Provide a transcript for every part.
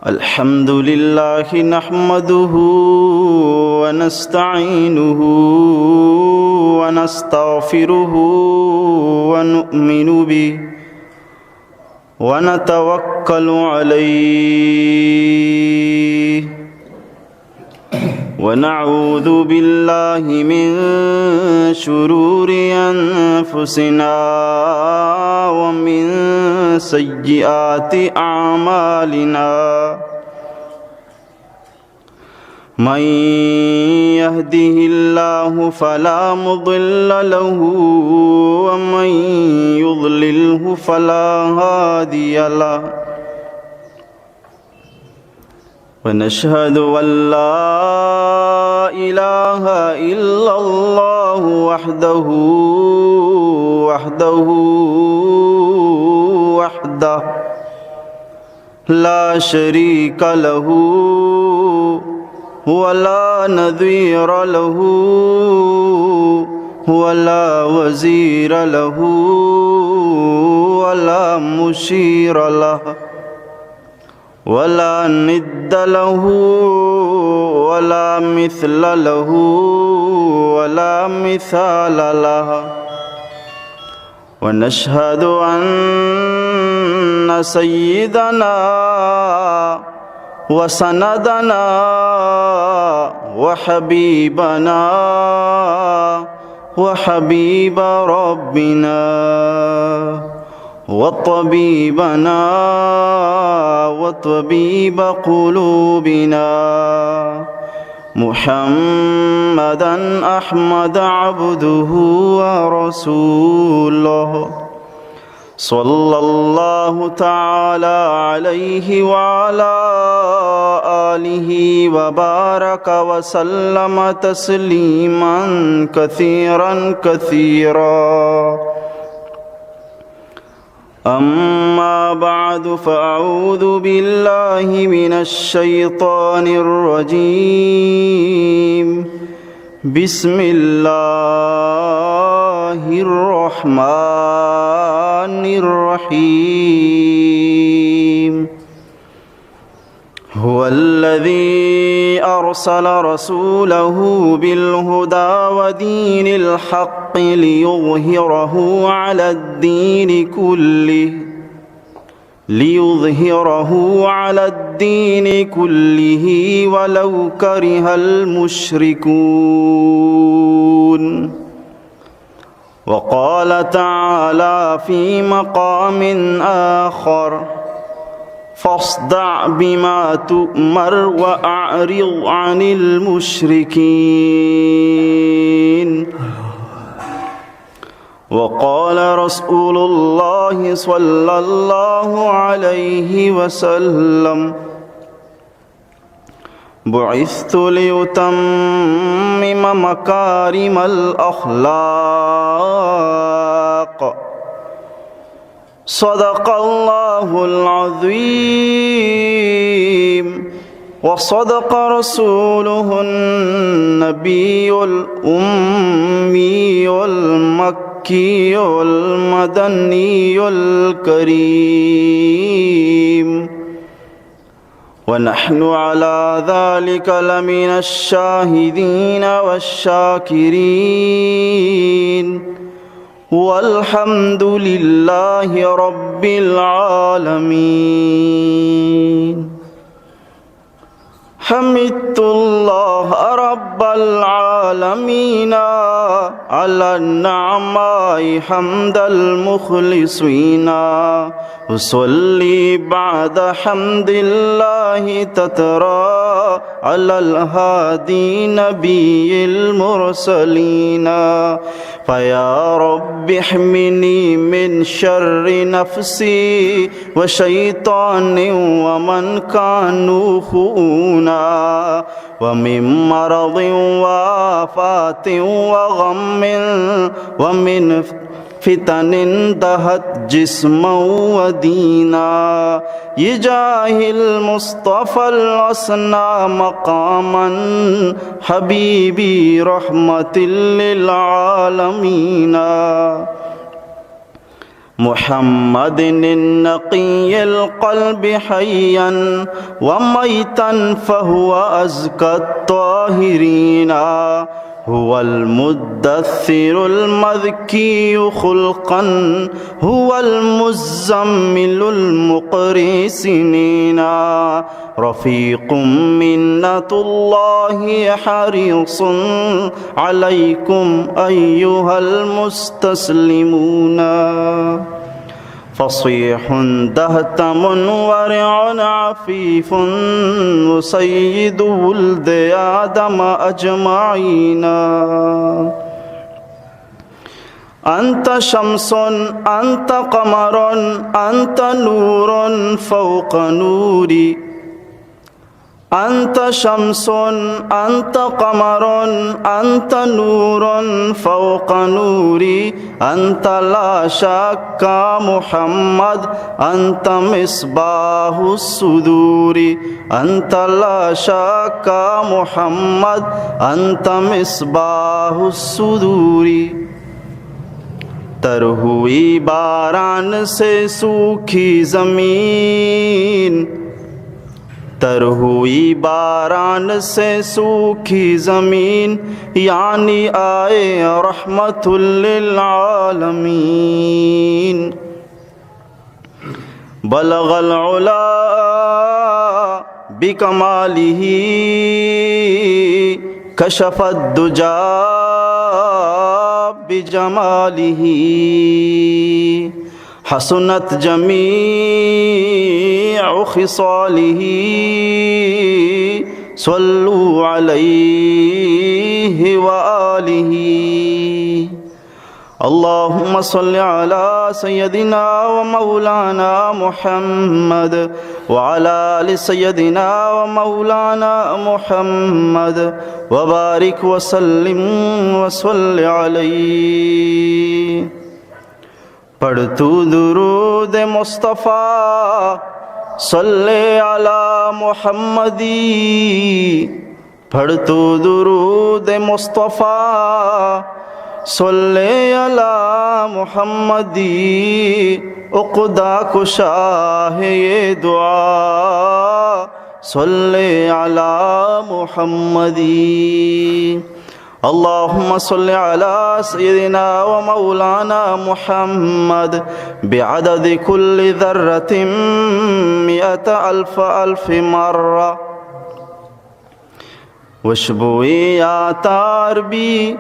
الحمد لله نحمده ونستعينه ونستغفره ونؤمن به ونتوكل عليه ونعوذ بالله من شرور أنفسنا ومن سيئات أعمالنا من يهده الله فلا مضل له ومن يضلله فلا هادي له ونشهد أن لا إله إلا الله وحده لا شريك له ولا نظير له ولا وزير له ولا مشير له ولا ند له ولا مثل له ولا مثال له ونشهد أن سيدنا وسندنا وحبيبنا وحبيب ربنا وطبيبنا وطبيب قلوبنا محمدا أحمد عبده ورسوله صلى الله تعالى عليه وعلى آله وبارك وسلم تسليما كثيرا أما بعد فأعوذ بالله من الشيطان الرجيم بسم الله الرحمن الرحيم هو الذي أرسل رسوله بالهدى ودين الحق ليظهره على الدين كله ولو كره المشركون وقال تعالى في مقام آخر فاصدع بما تؤمر وأعرض عن المشركين وقال رسول الله صلى الله عليه وسلم بعثت لأتمم مكارم الأخلاق صدق الله العظيم وصدق رسوله النبي الأمي المكي المدني الكريم ونحن على ذلك لمن الشاهدين والشاكرين والحمد لله رب العالمين حمدت الله رب العالمين على النعماء حمد المخلصين أصلي بعد حمد الله تترى على الهادي نبي المرسلين فيا رب احمني من شر نفسي وشيطان ومن كانوا خؤونا ومن مرض وآفات وغم ومن فتن دہت جسما و دینا یجاہ المصطفى الاسنا مقاما حبیبی رحمت للعالمین محمد النقي القلب حيا وميتا فهو أزكى الطاهرين هو المدثر المذكي خلقا هو المزمل المقري سنين رفيق منة الله حريص عليكم أيها المستسلمون فصيح دهتم ورع عفيف وسيد ولد آدم أجمعين أنت شمس أنت قمر أنت نور فوق نوري أنت شمس أنت قمر أنت نور فوق نوري أنت لا شك محمد أنت مصباح الصدور أنت لا شك محمد أنت مصباح الصدور تر ہوئی باران سے سوکھی زمین تر ہوئی باران سے سوکھی زمین یعنی آئے رحمت للعالمین بلغ العلا بکمالہ کشف الدجا بجمالہ حسنت جمیع خصالہ صلوا علیہ وآلہ اللہم صل علی سیدنا و مولانا محمد وعلى آل سیدنا و مولانا محمد وبارک وسلم وصل علیہ پڑھ تو درود مصطفیٰ صلی علی محمدی پڑھ تو درود مصطفیٰ صلی علی محمدی عقدہ کشا ہے یہ دعا صلی علی محمدی اللہم صل علی سیدنا و مولانا محمد بعدد کل ذرۃ مئۃ الف الف مرہ وشبوئی آتار بھی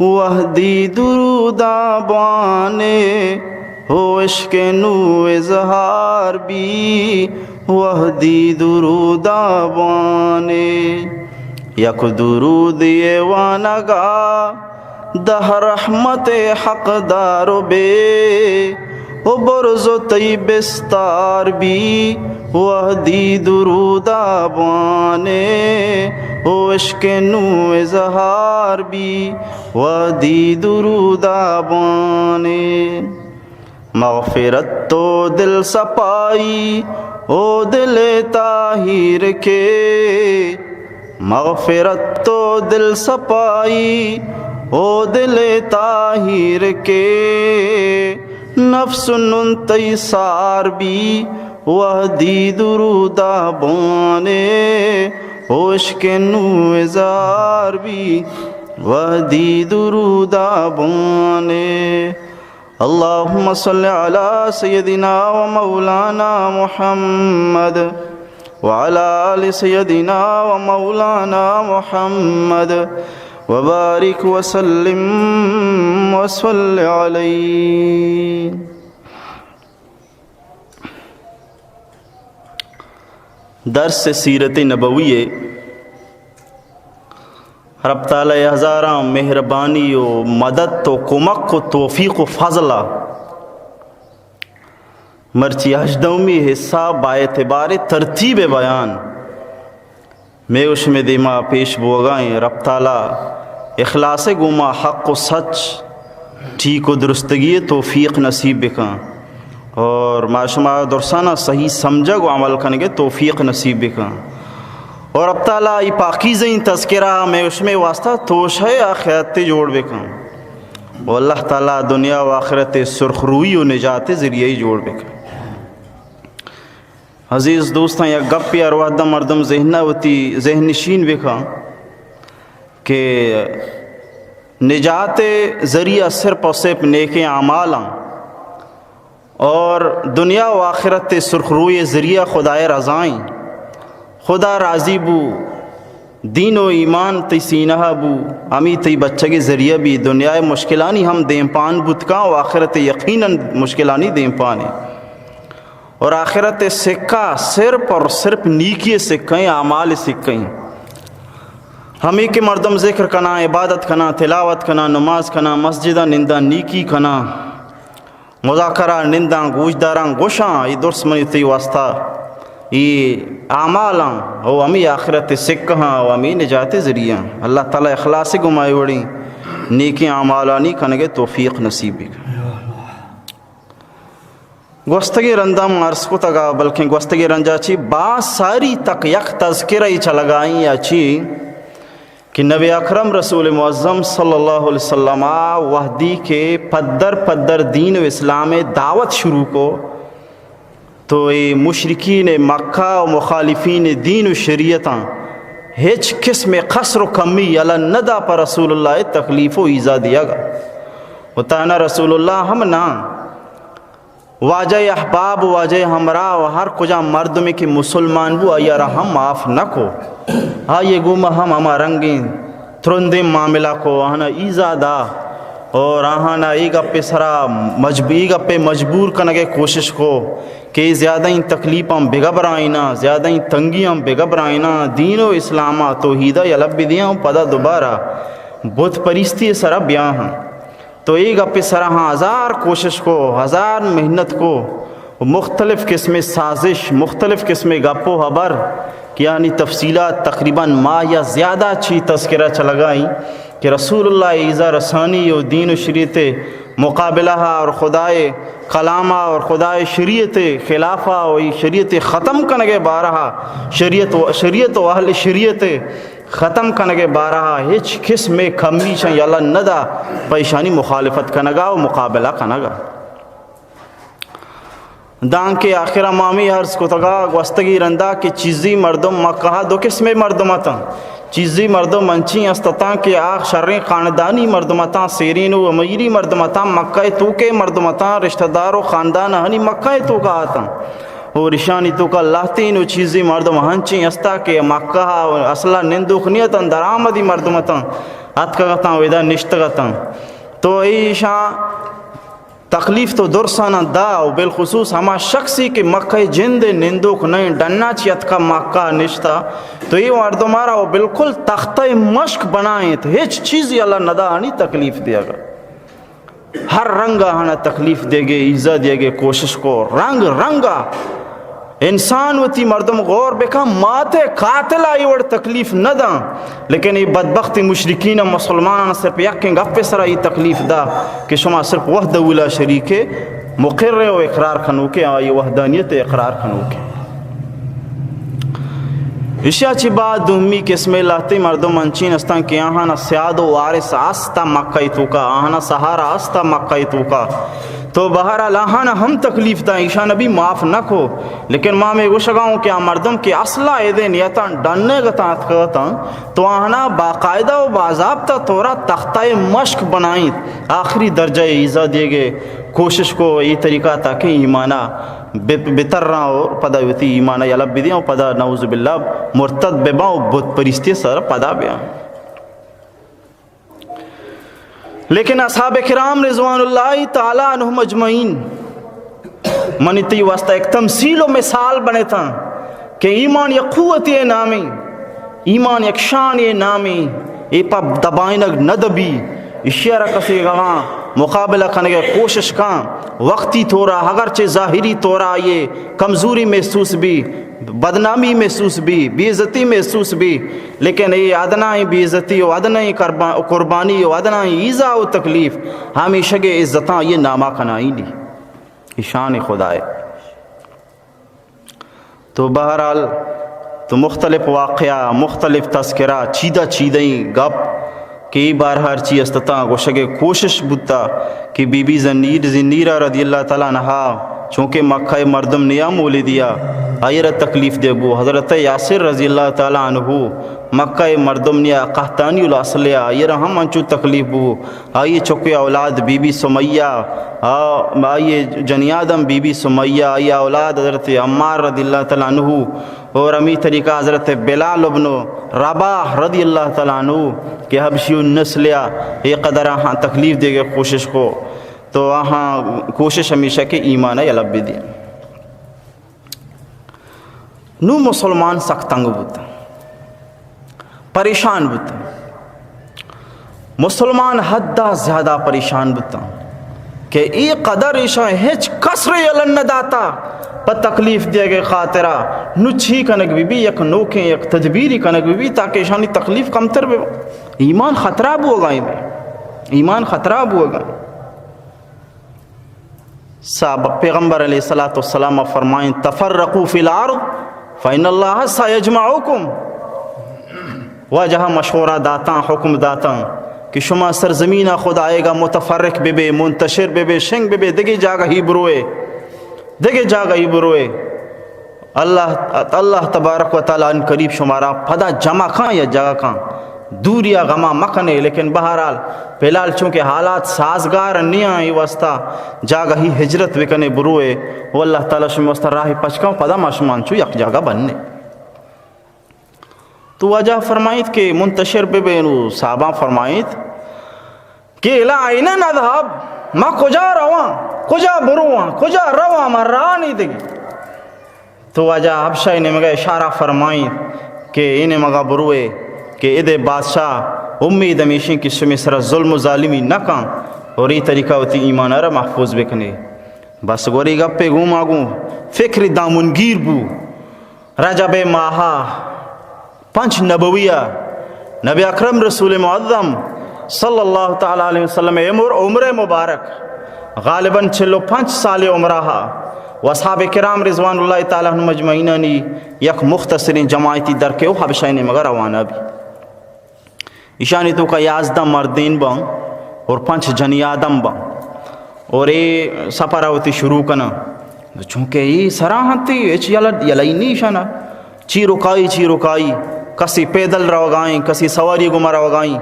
وحدی درودہ بانے ہو عشق نو اظہار بھی وحدی درودہ بانے یک درود یہ وانگا دہ رحمت حق دار بے و برز و طیب استار بھی وحدی درودہ بانے و عشق نو اظہار بھی وحدی درودہ بانے مغفرت تو دل سپائی او دل طاہر کے مغفرت تو دل سپائی او دل طاہر کے نفس ننتیسار بھی وحدی درودہ بانے او عشق نو اظہار بھی وحدی درودہ بانے اللہم صلی علی سیدنا و مولانا محمد وعلى آل سيدنا ومولانا محمد وبارك وسلم وصل عليه درس سیرت نبوی رب تعالی ہزاراں مہربانی و مدد و کمک و توفیق و فضلہ مرچی ہجدومی حصہ باعتبار ترتیب بیان میں اس میں دیما پیش بوگائیں رب تعالی اخلاص گما حق و سچ ٹھیک و درستگی توفیق نصیب بکن اور معاشمہ درسانہ صحیح سمجھگ و عمل کرنے کے توفیق نصیب بکن اور اب تعالیٰ یہ پاکیزیں تذکرہ میں اس میں واسطہ توش ہے آخرت جوڑ بکن اور اللہ تعالیٰ دنیا و آخرت سرخ روئی و نجات ذریعے جوڑ بکن. عزیز دوستاں یا گپ یا روادہ مردم ذہنہ ہوتی ذہن نشین بکھا کہ نجات ذریعہ صرف اور صرف نیک اعمال اور دنیا و آخرت سرخ روئی ذریعہ خدائے رضائیں خدا راضی بو دین و ایمان تی سینہ بو امی تی بچہ کے ذریعہ بھی دنیا مشکلانی ہم دیں پان بتکاں و آخرت یقیناً مشکلانی دیں پانے اور آخرت سکہ صرف اور صرف نیکی سکھیں اعمال سکھیں. ہمیں کے مردم ذکر کنا عبادت کنا تلاوت کنا نماز کنا مسجدہ نندہ نیکی کنا مذاکرہ نندہ گوشداراں گوشاں یہ درس منی تی واسطہ یہ اعمالاں او ہمیں آخرت سکھاں او ہمیں نجات ذریعہ. اللہ تعالیٰ اخلاص گمائے وڑی نیکی اعمالانی کنگے توفیق نصیب بھی. گوستگی رندم عرض کو تگا بلکہ گوستگی رنجا چی با ساری تک یک تذکرہ ہی چلگائیں یا چی کہ نبی اکرم رسول معظم صلی اللہ علیہ وسلم وحدی کے پدر دین و اسلام دعوت شروع کو تو یہ مشرکین مکہ و مخالفین دین و شریعتاں ہیچ قسم قصر و کمی علی ندا پر رسول اللہ تکلیف و ایزا دیا گا. وطانا رسول اللہ ہم نا واجہ احباب واجہ ہمراہ و ہر کجا مرد میں کہ مسلمان بو آیا رہا ہم معاف نہ کو آئیے گوما ہم ہما رنگیں ترندے معاملہ کو آہنا ایزا دا اور آہنا ایگا پہ سرا مجبور کنگے کوشش کو کہ زیادہ ہی تکلیفاں بگبرائینا زیادہ ہی تنگیاں بگبرائینا دین و اسلامہ توحیدہ یلب دیاں پدا دوبارہ بت پریستی سرا بیاں ہاں تو ایک اپنے سرا ہاں ہزار کوشش کو ہزار محنت کو مختلف قسم سازش مختلف قسم گپ و خبر یعنی تفصیلات تقریباً ماہ یا زیادہ اچھی تذکرہ چلگائیں کہ رسول اللہ ایزا رسانی و دین و شریعت مقابلہ اور خدائے کلامہ اور خدائے شریعت خلافہ و شریعت ختم کنگے بارہا شریعت و اہل شریعت ختم کنگے بارہا ہیچ قسم کمی شاہ اللہ ندا پیشانی مخالفت کنگا و مقابلہ کنگا. دان کے آخرہ مامی عرض کو تگا گوستگی رندہ کہ چیزی مردم مکہ دو قسم مردمتاں چیزی مردم منچی استتاں کہ آخ شرین خاندانی مردمتاں سیرین و امیری مردمتاں مکہ تو کے مردمتاں رشتہ دار و خاندان ہنی مکہ تو کا آتاں اور رشانی تو کا اللہ تین و چیزی مردم ہنچی استا کہ مکہ اصلا نندوخنیتاں درآمدی مردمتاں اتکگتاں ویدہ نشتگتاں تو ایشاں تکلیف تو درسانہ دا و بالخصوص ہما شخصی کہ مکہ جند نندوک نہیں ڈننا چیت کا مکہ نشتا تو یہ مردمارا وہ بالکل تختہ مشق بنائیں تو ہیچ چیزی اللہ ندا ہنی تکلیف دیا گا ہر رنگا ہنا تکلیف دے گے ایزا دے گے کوشش کو رنگا انسان وتی مردم غور بکا ماتے قاتل آئی وڑ تکلیف نہ دا لیکن یہ بدبخت مشرکین مسلمان صرف یقین گپ سرا یہ تکلیف دا کہ شما صرف وحدہ ولا شریک مقر و اقرار کھنو کے آئی وحدانیت اقرار کھنو کے اشیاء چی بعد دومی قسم لاتی مردم انچین استان کہ آہانا سیاد و وارث آستا مکہ تو کا آہانا سہارا آستا مکہ تو کا تو بہرحال آہانا ہم تکلیف دا عیشا نبی معاف نہ کو لیکن ماں میں گوشگاؤں کہ مردم کی اصلہ ایدے نیتاں ڈننے گتا اتکتا تو آہانا باقاعدہ و باضابطہ تورا تختہ مشق بنائیں آخری درجہ ایزا دیے گے کوشش کو یہ طریقہ تاکہ ایمانہ بتر رہا اور پدا ہوتی ایمانہ یلب بھی دیا پدا نعوذ باللہ مرتد ببا و بت پرستی سر پدا بیا. لیکن اصحاب کرام رضوان اللہ تعالی عنہم اجمعین منیتی واسطہ ایک تمثیل و مثال بنے تھا کہ ایمان یک قوت یہ نامی ایمان یک شان یہ نامی ای پا دبائنگ ندبی اشیاء کسی گواں مقابلہ کرنے کے کوشش کاں وقتی تورا اگرچہ ظاہری تورا یہ کمزوری محسوس بھی بدنامی محسوس بھی، بے عزتی محسوس بھی، لیکن یہ ادنا ہی بے عزتی و ادنا ہی قربانی و ادنا ہی ایذا و تکلیف ہمیشہ کے عزتاں یہ نامہ کنائی نہیں، یہ شان خدا ہے۔ تو بہرحال تو مختلف واقعہ، مختلف تذکرہ، چیدہ چیدیں گپ کئی بار ہر چیز استطاع گوشگے کوشش بتا کہ بی بی زنیرہ رضی اللہ تعالیٰ عنہ چونکہ مکہ مردم نیا مولی دیا آئیرہ تکلیف دے بو، حضرت یاسر رضی اللہ تعالیٰ عنہ مکہ مردم نیا قحطانی الاصلیہ آئیرہ ہم انچو تکلیف بو، آئیے چکے اولاد بی بی سمیہ، آئیے جنیادم بی بی سمیہ، آئیے اولاد حضرت عمار رضی اللہ تعالیٰ عنہ، اور امی طریقہ حضرت بلال ابن رباح رضی اللہ تعالیٰ عنہ کہ حبشی النسلیہ یہ قدر ہاں تکلیف دے گے کوشش کو، تو وہاں کوشش ہمیشہ کہ ایمان ہے علب بھی دیا۔ نو مسلمان سخت تنگ بوتا، پریشان بوتا، مسلمان حدہ زیادہ پریشان بوتا کہ ای قدر ایشا ہیچ کسر علن داتا پر تکلیف دے گئے خاطرہ نو چھی کنک بھی یک نوکیں یک تدبیری کنک بھی تاکہ ایشانی تکلیف کمتر بھی، ایمان خطراب ہوگا، ایمان خطراب ہوگا۔ صاحب پیغمبر علیہ السلام فرمائیں تفرقوا فی الارض فإن اللہ سیجمعکم، وجہ مشورہ داتاں حکم داتاں کہ شما سرزمینہ خود آئے گا متفرق بے بے منتشر بے بے شنگ بے بے دگی جاگہ ہی بروئے، دگی جاگہ ہی بروئے، اللہ تبارک و تعالیٰ ان قریب شمارا پدا جمع کھاں یا جگہ کھاں دور یا غمہ مکنے، لیکن بہرحال فیلال چونکہ حالات سازگار نہیں آئی واسطہ جاگہ ہی ہجرت بکنے بروئے، وہ اللہ تعالیٰ شمی واسطہ راہ پچکاں پدا ماشمان چو یک جاگہ بننے۔ تو وجہ فرمائیت کہ منتشر بے بینو صحابہ فرمائیت کہ الہ اینا نذہب، ما کجا رواں کجا بروان کجا رواں ما راہ نہیں دگی۔ تو وجہ حبشہ انہیں مگا اشارہ فرمائیت کہ انہیں مگا بروئے کہ ادھے بادشاہ امید ہمیشہ کی سمی سر ظلم و ظالمی نہ کان اور یہ طریقہ ہوتی ایمان ارہ محفوظ بکنے۔ بس گوری گپے گوں ماگوں فکر دامنگیر بو، رجب ماہا 5 نبویہ نبی اکرم رسول معظم صلی اللہ تعالیٰ علیہ وسلم عمر مبارک غالباً 5 سال عمرہ و اصحاب کرام رضوان اللہ تعالیٰ عنہ مجمعینہ نی یک مختصرین جماعتی درکے و حبشہ نے مگر روانہ بھی ایشانی تو کا 11 مردین بان اور 5 جنیادم بان اور یہ سپرہ ہوتی شروع کنا چونکہ یہ سراحت تھی ایچ یلائی نہیں ایشانا چی رکائی کسی پیدل رو گائیں کسی سواری گمہ رو گائیں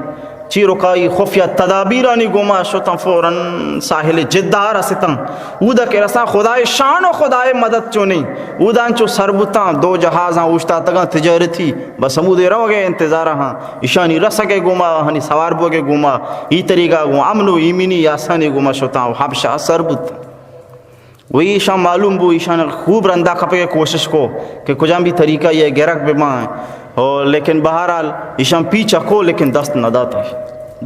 چی رکائی خفیہ تدابیرانی گمہ شتن فوراً ساحل جدہ رستن اودا کے رسا خدای شان و خدای مدد چو نہیں اودان چو سربتاں 2 جہازاں اوشتا تگاں تجارتی بس ہمودے رو گئے انتظارہ ہاں ایشانی رسکے گمہ ہنی سوار بوگے گمہ ای طریقہ گمہ امن و ایمینی یاسانی گمہ شتاں حبشہ سربتاں وہی ایشان معلوم بو ایشان خوب رندہ کپے کوشش کو کہ کجاں بھی طریقہ یہ گرک بے ماں اور لیکن بہرحال ایشان پیچھا کو لیکن دست نہ داتا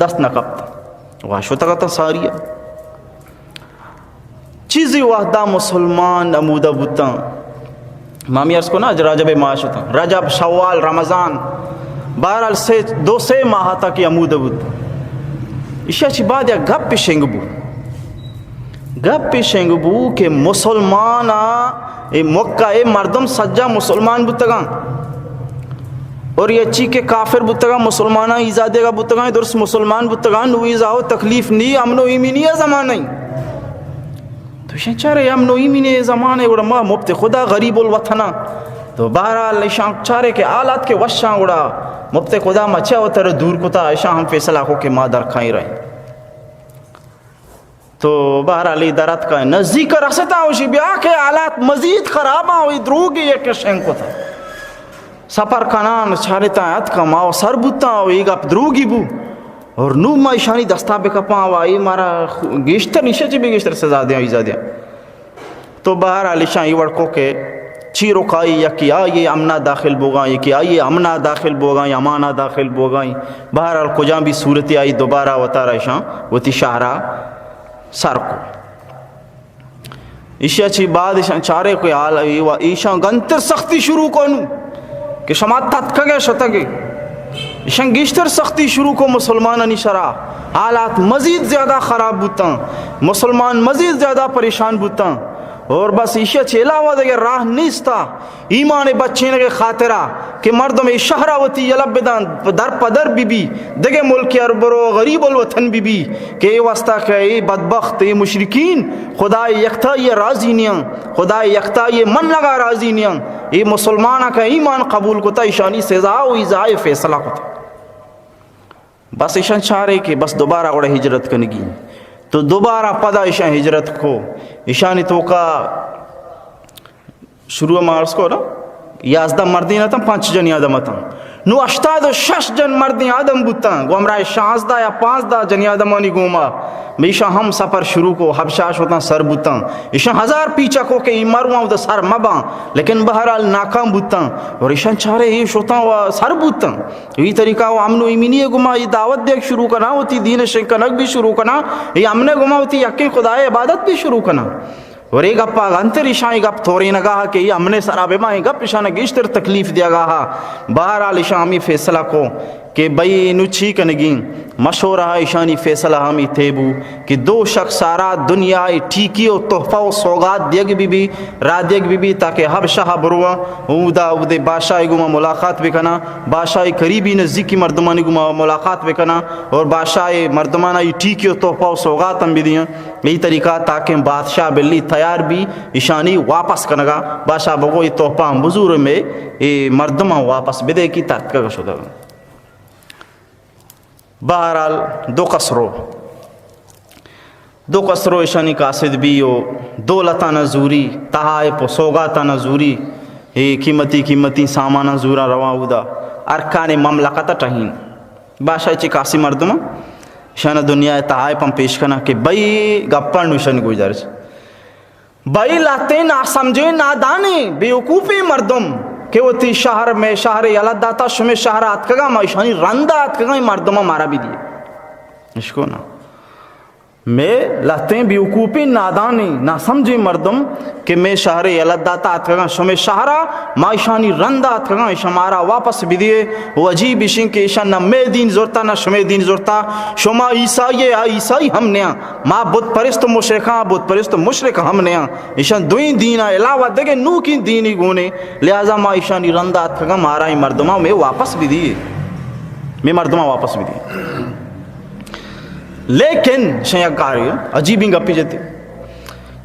دست نہ کپتا واشو تکتا ساریہ چیزی وحدہ مسلمان امودہ بوتا مامی عرض کو نا رجب ماہ شتا رجب شوال رمضان بہرحال 2 ماہ تک امودہ بوتا ایشا چی بعد یا گپ شنگ بو گپ شنگ بو کہ مسلمان مکہ مردم سجا مسلمان بوتگاں اور یہ چی کے کافر بوتگاں مسلمانہ ایزا دے گا بوتگاں درست مسلمان بوتگاں نو ایزا ہو تکلیف نہیں امن و ایمینی زمان نہیں تو شاید چارے امن و ایمینی زمان ہے اور مبت خدا غریب الوطنہ تو بہرحال شان چارے کے آلات کے وشاں اڑا مبت خدا مچا ہوتا دور کتا ایشاں ہم فیصلہ ہو کے مادر کھائیں رہے تو بہرحال درت کا نزدیک رستا ہوشی بیا کے آلات مزید خراباں ہوئی دروگی ایک شنگ کو تھا سپر کنان چھارتا ات کا ماو سر بوتا ہوئی گا دروگی بو اور نو ما ایشانی دستا بے کپاں وائی مارا گیشتر نیشہ چی بھی گیشتر سے زادیاں تو بہرحال ایشان یہ وڑکو کے چی رکائی یا کہ آئیے امنہ داخل بوگائیں یا کہ آئیے امنہ داخل بوگائیں امانہ داخل بوگائیں بہرحال کجاں بھی صورتی آئی دوبارہ وطارہ ایشان وتی شہرہ سر کو ایشا چی بعد ایشان چارے کوئی حال ایشان گنتر سختی شروع کنو کہ شما تتکگے شتگے ایشان گیشتر سختی شروع کو مسلمانانی شرع حالات مزید زیادہ خراب بوتا، مسلمان مزید زیادہ پریشان بوتا، اور بس ایشا چیلا ہوا دے راہ نیستا ایمان بچین کے خاطرہ کہ مردم شہراوتی یلب بدان در پدر بی بی دگے ملک اربرو غریب الوطن بی بی کہ اے واسطہ کہ اے بدبخت اے مشرکین خدا یکتا یہ راضی نیاں، خدا یکتا یہ من لگا راضی نیاں، اے مسلمانہ کا ایمان قبول کتا ایشانی سزا و ایزائے فیصلہ کتا. بس ایشان چارے کہ بس دوبارہ گوڑا ہجرت کنگی، تو دوبارہ پدا ایشان ہجرت کو ایشانی تو کا شروع مارس کو نا 11 مردین آتا 5 جنی آدم آتا نو 86 جن مردین آدم بوتا گو ہمراہ 16 یا 15 جنی آدمانی گوما میشا ہم سفر شروع کو حبشاش ہوتا سر بوتا ایشان 1000 پیچھا کو کہ مروان دا سر مبا لیکن بہرحال ناکام بوتا اور ایشان چارے ایش ہوتا و سر بوتا یہ طریقہ و امن و ایمینی گما یہ دعوت دیکھ شروع کرنا ہوتی دین شنکنک بھی شروع کرنا یہ امن گما ہوتی یقین خدای عبادت بھی شروع کرنا اور ایک گپا انتر ایشان ایک گپ تھوڑی نگاہ کہ یہ امن سرابے ماں ایک گپ ایشان گیشتر تکلیف دیا گاہا بہرحال ایشان ہمیں فیصلہ کو کہ بھئی انو چھی کنگین مشہور ہے ایشانی فیصلہ ہمیں تھیبو کہ 2 شخص سارا دنیا ٹھیکی و تحفہ و سوگات دیگ بی را دیگ بی تاکہ حبشہ بروا اودا بادشاہ گما ملاقات بکنا بادشاہ قریبی نزدیکی مردمانی گما ملاقات بکنا اور بادشاہ مردمانہ ٹھیکی و تحفہ و سوگات ہم بھی دیا یہی طریقہ تاکہ بادشاہ بلی تیار بھی ایشانی واپس کنگا بادشاہ بگو یہ تحفہ ہم بزرگ میں مردمہ واپس بدے کی تحقیق شدہ. بہرحال 2 قصرو ایشانی قاصد بھی ہو دولتہ نزوری تحائف و سوگاتہ نزوری قیمتی سامانہ زورا رواں ہودا ارکان مملکت ٹہین بادشاہ چی کاسی مردمہ ایشانہ دنیا تحائف ہم پیش کرنا کہ بھئی گپر نوشن گزارش بھئی لاتے نہ سمجھے نادانے بے وقوفی مردم کہ وہ تی شہر میں شہر یلد داتا شمی شہر آتکگا ما ایشانی رندہ آتکگا مردمہ مارا بھی دیئے اشکو نا میں لہتے بیوقوفی نادانی نہ سمجھے مردم کہ میں شہر یلد داتا آتکگا شمی شہرہ ما ایشانی رندہ آتکگا ایشان مارا واپس بھی دیئے وہ عجیب ایشن کہ ایشان نہ میں دین زورتا نہ شمی دین زورتا شما عیسائی ہم نیا ما بت پرست مشرکاں بت پرست مشرک ہم نیا ایشان دوئیں دینہ علاوہ دیکھے نو کی دینی گونے لہذا ما ایشانی رندہ آتکگا مارا ہی مردمہ میں واپس بھی دیئے میں مردمہ واپس بھی دیئے لیکن شیعہ کاری عجیبی گپی جاتی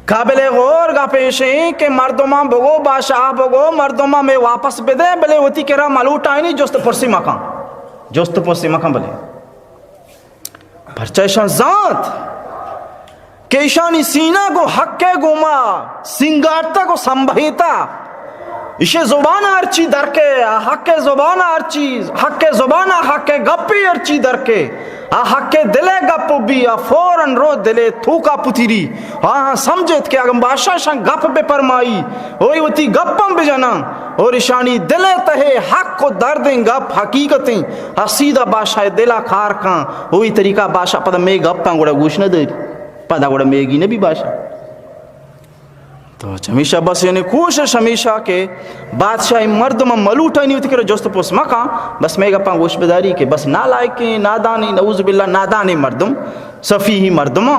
قابل غور گا پیشیں کہ مردمہ بگو بادشاہ بگو مردمہ میں واپس بدے بلے ہوتی کہ رہا ملوٹ آئینی جوست پرسی مکان بلے پرچہ ایشان ذات کہ ایشانی سینہ کو حق کے گوما سنگارتا کو سنبھیتا اسے زبان ارچی درکے حق زبان ارچی حق زبان حق گپی ارچی درکے حق دلے گپ بھی فوراً رو دلے تھوکا پتیری ہاں سمجھت کہ اگر بادشاہ شان گپ بے پرمائی ہوئی ہوتی گپم بے جانا اور ایشانی دلے تہے حق کو دردیں گپ حقیقتیں سیدھا بادشاہ دلا کھار کھاں ہوئی طریقہ بادشاہ پتہ میں گپاں گوڑا گوش نہ دے پتہ گوڑا میں گی نبی بادشاہ تو ہمیشہ بس یعنی کوشش ہمیشہ کہ بادشاہ مردمہ ملوٹا نہیں ہوتی کہ جوست پوس مکان بس میں گپاں گوش بداری کہ بس نالائکیں نادانی نعوذ باللہ نادانی مردم صفیحی مردمہ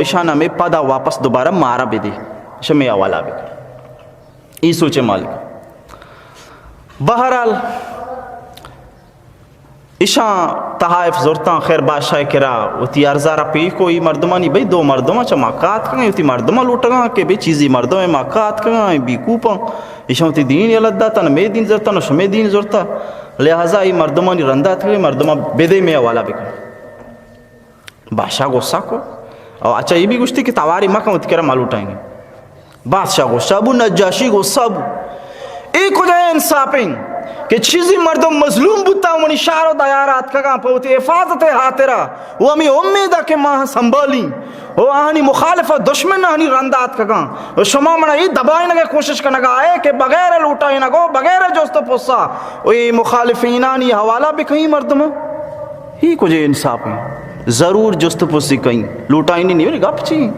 اشانہ میں پدا واپس دوبارہ مارا بھی دے شمی اوالا بھی کر ای سوچے مالک بہرحال ایشان تحائف زورتاں خیر بادشاہ کرا اتی ارزارہ پی کوئی مردمانی بھئی 2 مردمہ چا ماکات کھائیں اتی مردمہ لوٹا گا کہ بھئی چیزی مردم ہے ماکات کھائیں بی کوپاں ایشان اتی دین یلد داتا نہ میں دین زورتا نہ شمی دین زورتا لہذا ای مردمانی رندات کھائیں مردمہ بیدے میں اوالا بکر بادشاہ غصہ کو اور اچھا یہ بھی گوشتی کہ تواری مکہ اتی کرا مالوٹائیں گے بادشاہ غصہ بو نجاشی غصہ بو ایک ہو جائے انصاپیں کہ چیزی مردم مظلوم بوتا ہوں شعر و دیارات کگاں پوتی حفاظت حاطرہ وہ ہمیں امیدہ کہ ماں سنبھالیں وہ آہنی مخالفہ دشمن آہنی رندات کگاں وہ شما منہ یہ دبائیں نگے کوشش کرنگا آئے کہ بغیر لوٹائیں نگو بغیر جوست پوسا وہ مخالفین آنی حوالہ بھی کہیں مردم ہی کچھ انصاف ہیں ضرور جوست پوسی کہیں لوٹائیں نہیں گپ چاہیے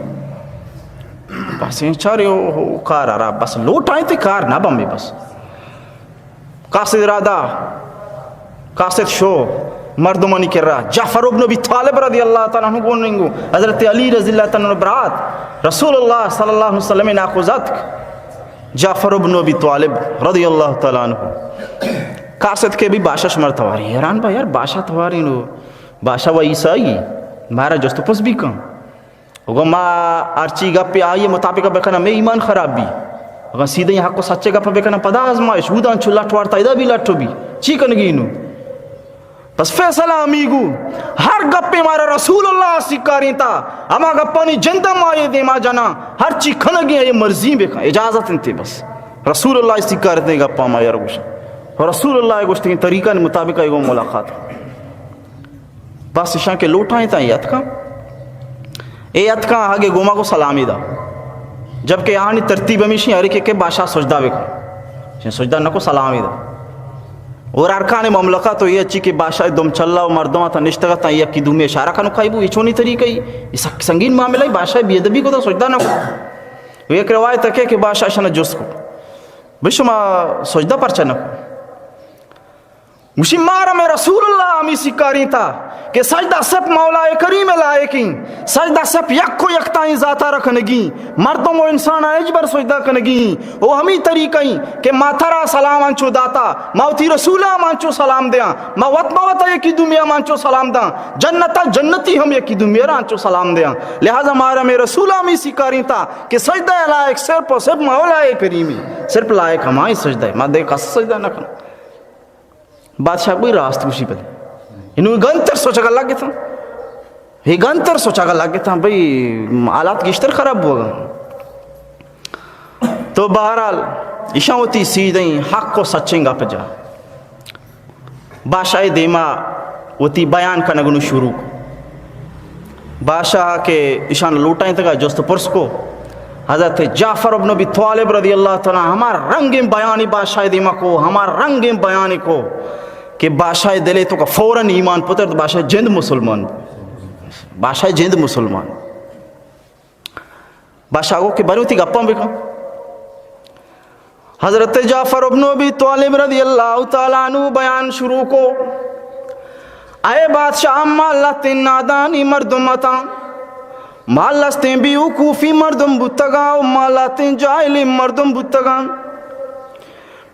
بس چارے کار آ رہا بس لوٹائیں تھے کار نہ بمے بس قاصد ارادہ قاصد شو مردمانی کر رہا جعفر ابن ابی طالب رضی اللہ تعالیٰ عنہ گون گو حضرت علی رضی اللہ تعالیٰ عنہ برات رسول اللہ صلی اللہ علیہ وسلم ناخوزت جعفر ابن ابی طالب رضی اللہ تعالیٰ عنہ قاصد کے بھی باشا شمر تواری حیران بھائی یار باشا تواری نو باشا و عیسائی مارا جستو پس بھی کم اگر ما ارچی گپ پہ آئیے مطابقہ بکنا میں ایمان خراب بھی اگر سیدھے یہاں کو سچے گپ بکنا پدا آزمائش ہودان چھو لٹوار تائدہ بھی لٹو بھی چی کنگی نو بس فیصلہ امیگو ہر گپے مارا رسول اللہ سکاری تا اما گپانی جندہ مائے دے ما جانا ہر چی کھنگی ہے یہ مرضی بکا اجازت انتے بس رسول اللہ سکار دے گپا ما یار گوشا اور رسول اللہ گوشتے ہیں طریقہ مطابق ایگو ملاقات بس شان کے لوٹائیں تا یہ اتکا اے اتکا آگے گوما کو سلامی دا جبکہ یہاں ترتیب ہمیشہ ہر ایک بادشاہ سجدہ بکا سجدہ نہ کو سلامی دا اور ارکان مملکہ تو یہ اچھی کہ بادشاہ دم چلا و مردمہ تا نشتگا تا یہ کی دومی اشارہ کنو خائبو یہ چونی طریقہ یہ سنگین معاملہ ہے بادشاہ بیدبی کو تا سجدہ نہ کو ایک روایت ہے کہ بادشاہ شنہ جس کو بشما سجدہ پرچہ نہ کو مشی مارا میں رسول اللہ ہمیں سکاری تھا کہ سجدہ سب مولا کریم لائقیں سجدہ سب یک کو یکتائیں ذاتہ رکھنگی مردم و انسان اجبر سجدہ کنگی وہ ہمیں طریقیں کہ ماتھرا سلام آنچو داتا موتی رسولہ مانچو سلام دیاں موت موتا یکی دنیا مانچو سلام دیاں جنتا جنتی ہم یکی دنیا آنچو سلام دیاں لہذا مارا میں رسولہ ہمیں سکاری تھا کہ سجدہ لائق صرف و صرف مولا کریمی صرف لائق ہمائیں سجدہ ماں دے قصد سجدہ نہ کرنا بادشاہ کوئی راست کچھ پہلے انہوں گنتر سوچا گا لگے تھا یہ گنتر سوچا گا لگے تھا بھئی آلات گشتر خراب ہوا گا تو بہرحال اشاں ہوتی سیدھیں حق کو سچیں گا پجا بادشاہ دیما ہوتی بیان کا نگنو شروع بادشاہ کے اشان لوٹائیں تھا جوست پرس کو حضرت جعفر ابن ابی طالب رضی اللہ تعالیٰ ہمارا رنگ بیانی بادشاہ دیما کو ہمارا رنگ بیانی کو کہ بادشاہ دلے تو کا فوراً ایمان پتر تو بادشاہ جند مسلمان بادشاہ جند مسلمان بادشاہ کو کہ بری ہوتی گپاں بکا حضرت جعفر ابن ابی طالب رضی اللہ تعالیٰ عنہ بیان شروع کو اے بادشاہ اما اللہ تین نادانی مردمتا مالستیں بھی وقوفی مردم بتگا و مالاتیں جاہلی مردم بتگا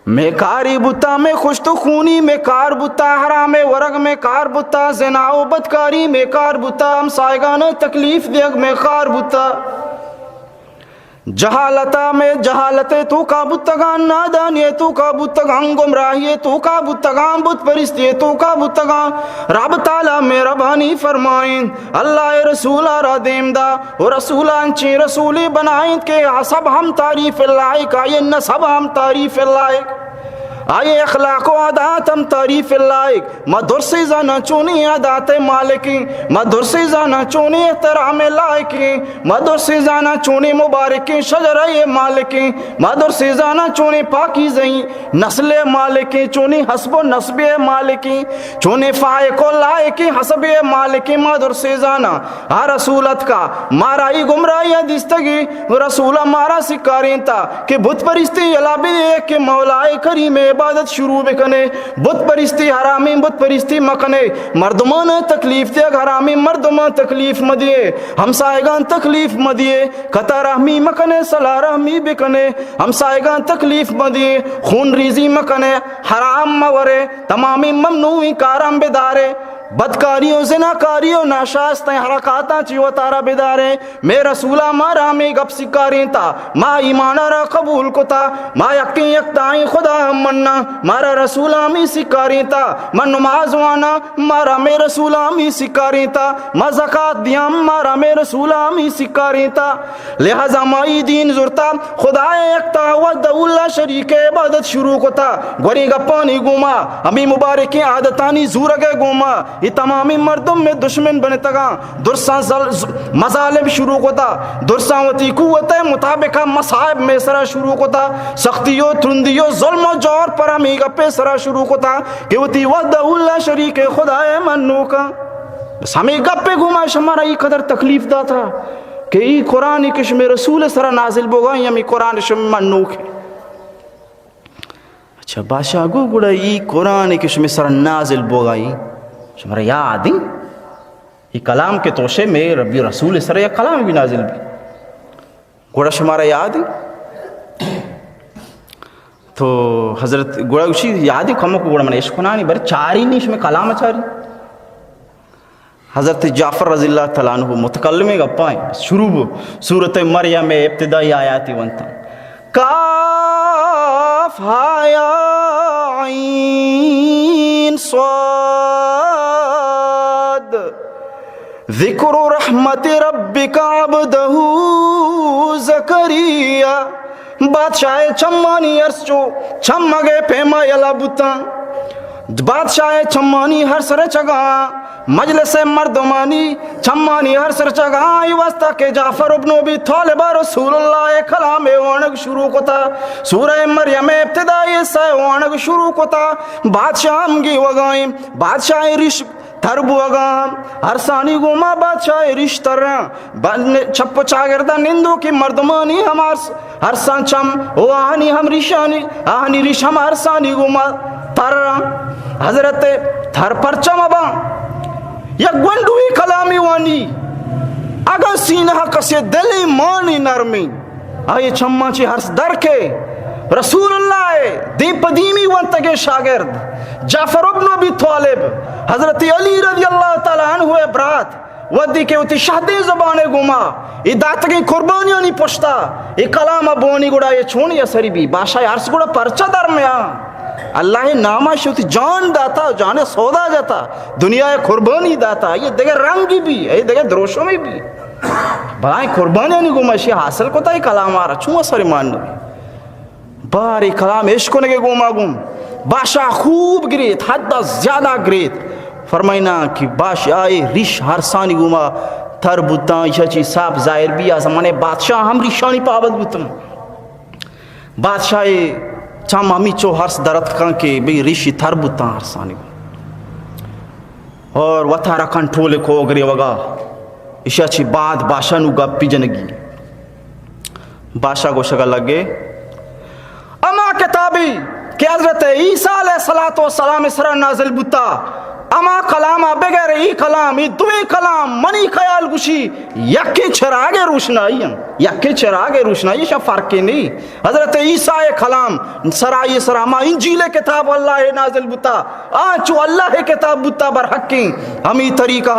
میں کاری بتا میں خوش تو خونی میں کار بتا حرام ورگ میں کار بتا زنا و بدکاری میں کار بتا ہم سائگان تکلیف دیگ میں کار بتا جہالتا میں جہالت تو کا بتگان نادانی تو کا بتگان گمراہی تو کا بتگان بت پرستی تو کا بتگان رب تعالیٰ میں ربانی فرمائیں اللہ رسولہ را دیم دا و رسولہ انچی رسولی بنائیں کہ سب ہم تعریف لائق آئے نسب ہم تعریف لائق آئے اخلاق و عادات ہم تعریف لائق مدر سے زانا چونی عادات مالکی مدر سے زانا چونی احترام لائکی مدر سے زانا چونی مبارکی شجرہ مالکی مدر سے زانا چونی پاکی زہیں نسل مالکی چونی حسب و نسب مالکی چونی فائق و لائکی حسب مالکی مدر سے زانا رسولت کا مارائی گمرائی دستگی رسولہ مارا سکارین تا کہ بت پرستی علابی ایک کہ مولا کریم عبادت شروع بکنے بت پرستی حرامی بت پرستی مکنے مردمان تکلیف دے حرامی مردمان تکلیف مدیے ہمسائگان تکلیف مدیے قطع رحمی مکنے صلاح رحمی بکنے ہمسائگان تکلیف مدیے خون ریزی مکنے حرام مورے تمامی ممنوعی کارم بدارے بدکاریوں زناکاریوں ناشاستیں حرکاتاں چیو تارا بدارے میں رسولہ مارا میں گپ سکاریں تا ما ایمانہ را قبول کو تا ما یقین یکتائیں خدا ہم مننا مارا رسولہ میں سکاریں تا ما نماز وانا مارا میں رسولہ میں سکاریں تا ما زکاة دیام مارا میں رسولہ میں سکاریں تا لہذا مائی دین زرتا خدا یکتا ود اللہ شریک عبادت شروع کو تا گوری گپانی گوما ہمیں مبارکی عادتانی زورگے گوما یہ تمامی مردم میں دشمن بنے تگا درساں مظالم شروع ہوتا درساں وتی قوت مطابقہ مصائب میں سرا شروع ہوتا سختیوں ترندیوں ظلم و جور پر ہمیں گپے سرا شروع ہوتا کہ وتی وحدہ اللہ شریک خدا منو کا بس ہمیں گپے گھوما ہمارا یہ قدر تکلیف دا تھا کہ ای قرآن کشم رسول سرا نازل بوگا یمی قرآن شم منوک ہے. اچھا بادشاہ گو گڑا ای قرآن کشم سرا نازل بوگا شمارا یاد ای کلام کے توشے میں ربی رسول سرا یا کلام بھی نازل بھی گوڑا شمارا یاد تو حضرت گوڑا اسی یاد کمو کو گوڑا من عشقنانی بر چاری نیش میں کلام چاری. حضرت جعفر رضی اللہ تعالیٰ عنہ متکلم گپائیں شروع سورت مریم ابتدائی آیاتی ونتا کاف ہایا عین صاد ذکر رحمت ربک عبدہ زکریہ. بادشاہ چمانی عرص چو چمگے پیما یلا بتا بادشاہ چمانی ہر سر چگا مجلس مردمانی چمانی ہر سر چگا ای واسطہ کہ جعفر ابن ابی طالب رسول اللہ کلام وانگ شروع کتا سورہ مریم ابتدائی سے وانگ شروع کتا بادشاہ ہمگی وگائیں بادشاہ رش ترب وگام ہر ثانی گوما بادشاہ رش تر چھپ چاگردہ نندو کی مردمانی ہمار ہر سان چم او آہنی ہم رشانی آہنی رش ہم ہر ثانی گوما تر حضرت تھر پرچم ابا یا گونڈوی کلامی وانی اگر سینہ کسی دلی مانی نرمی آئے چمہ چی ہر در کے رسول اللہ دی پدیمی ونتگے شاگرد جعفر ابن ابی طالب حضرت علی رضی اللہ تعالیٰ عنہ برات ودی کے اتی شہدی زبانے گما ای داتگی قربانیاں نہیں پشتا ای کلام بونی گڑا یہ چھونی اثری بھی بادشاہ عرص گڑا پرچہ در میں اللہ نامہ شوتی جان داتا جان سودا جاتا دنیا قربانی داتا یہ دیکھے رنگی بھی یہ دیکھے دروشوں میں بھی بلائیں قربانیاں نہیں گما شی حاصل کو تا یہ کلام آرہا چھوں اثری ماننی باری کلام عشق نے گوما گم بادشاہ خوب گریت حد زیادہ گریت فرمائنا کہ بادشاہ رش ہر ثانی گوما تھر بوتاں یہ چیز صاحب ظاہر بھی آزمانے بادشاہ ہم رشانی پابند بوتاں بادشاہ چام ہمی چو ہرس درد کان کے بھئی ریشی تھر بوتاں ہر ثانی اور وطارا کنٹرول کو گری وگا اشیا چی بعد بادشاہ نو گا پی جنگی بادشاہ کو شکل لگے اما کتابی کہ حضرت عیسیٰ علیہ السلام اسرا نازل بوتا اما کلامہ بغیر ای کلام ای دوی کلام منی خیال گوشی یکی چراغ روشنائی یکی چراغ روشنائی شا فرقی نہیں. حضرت عیسیٰ کلام سرائی سراما انجیل کتاب اللہ نازل بتا آنچو اللہ کتاب بتا برحقی ہمی طریقہ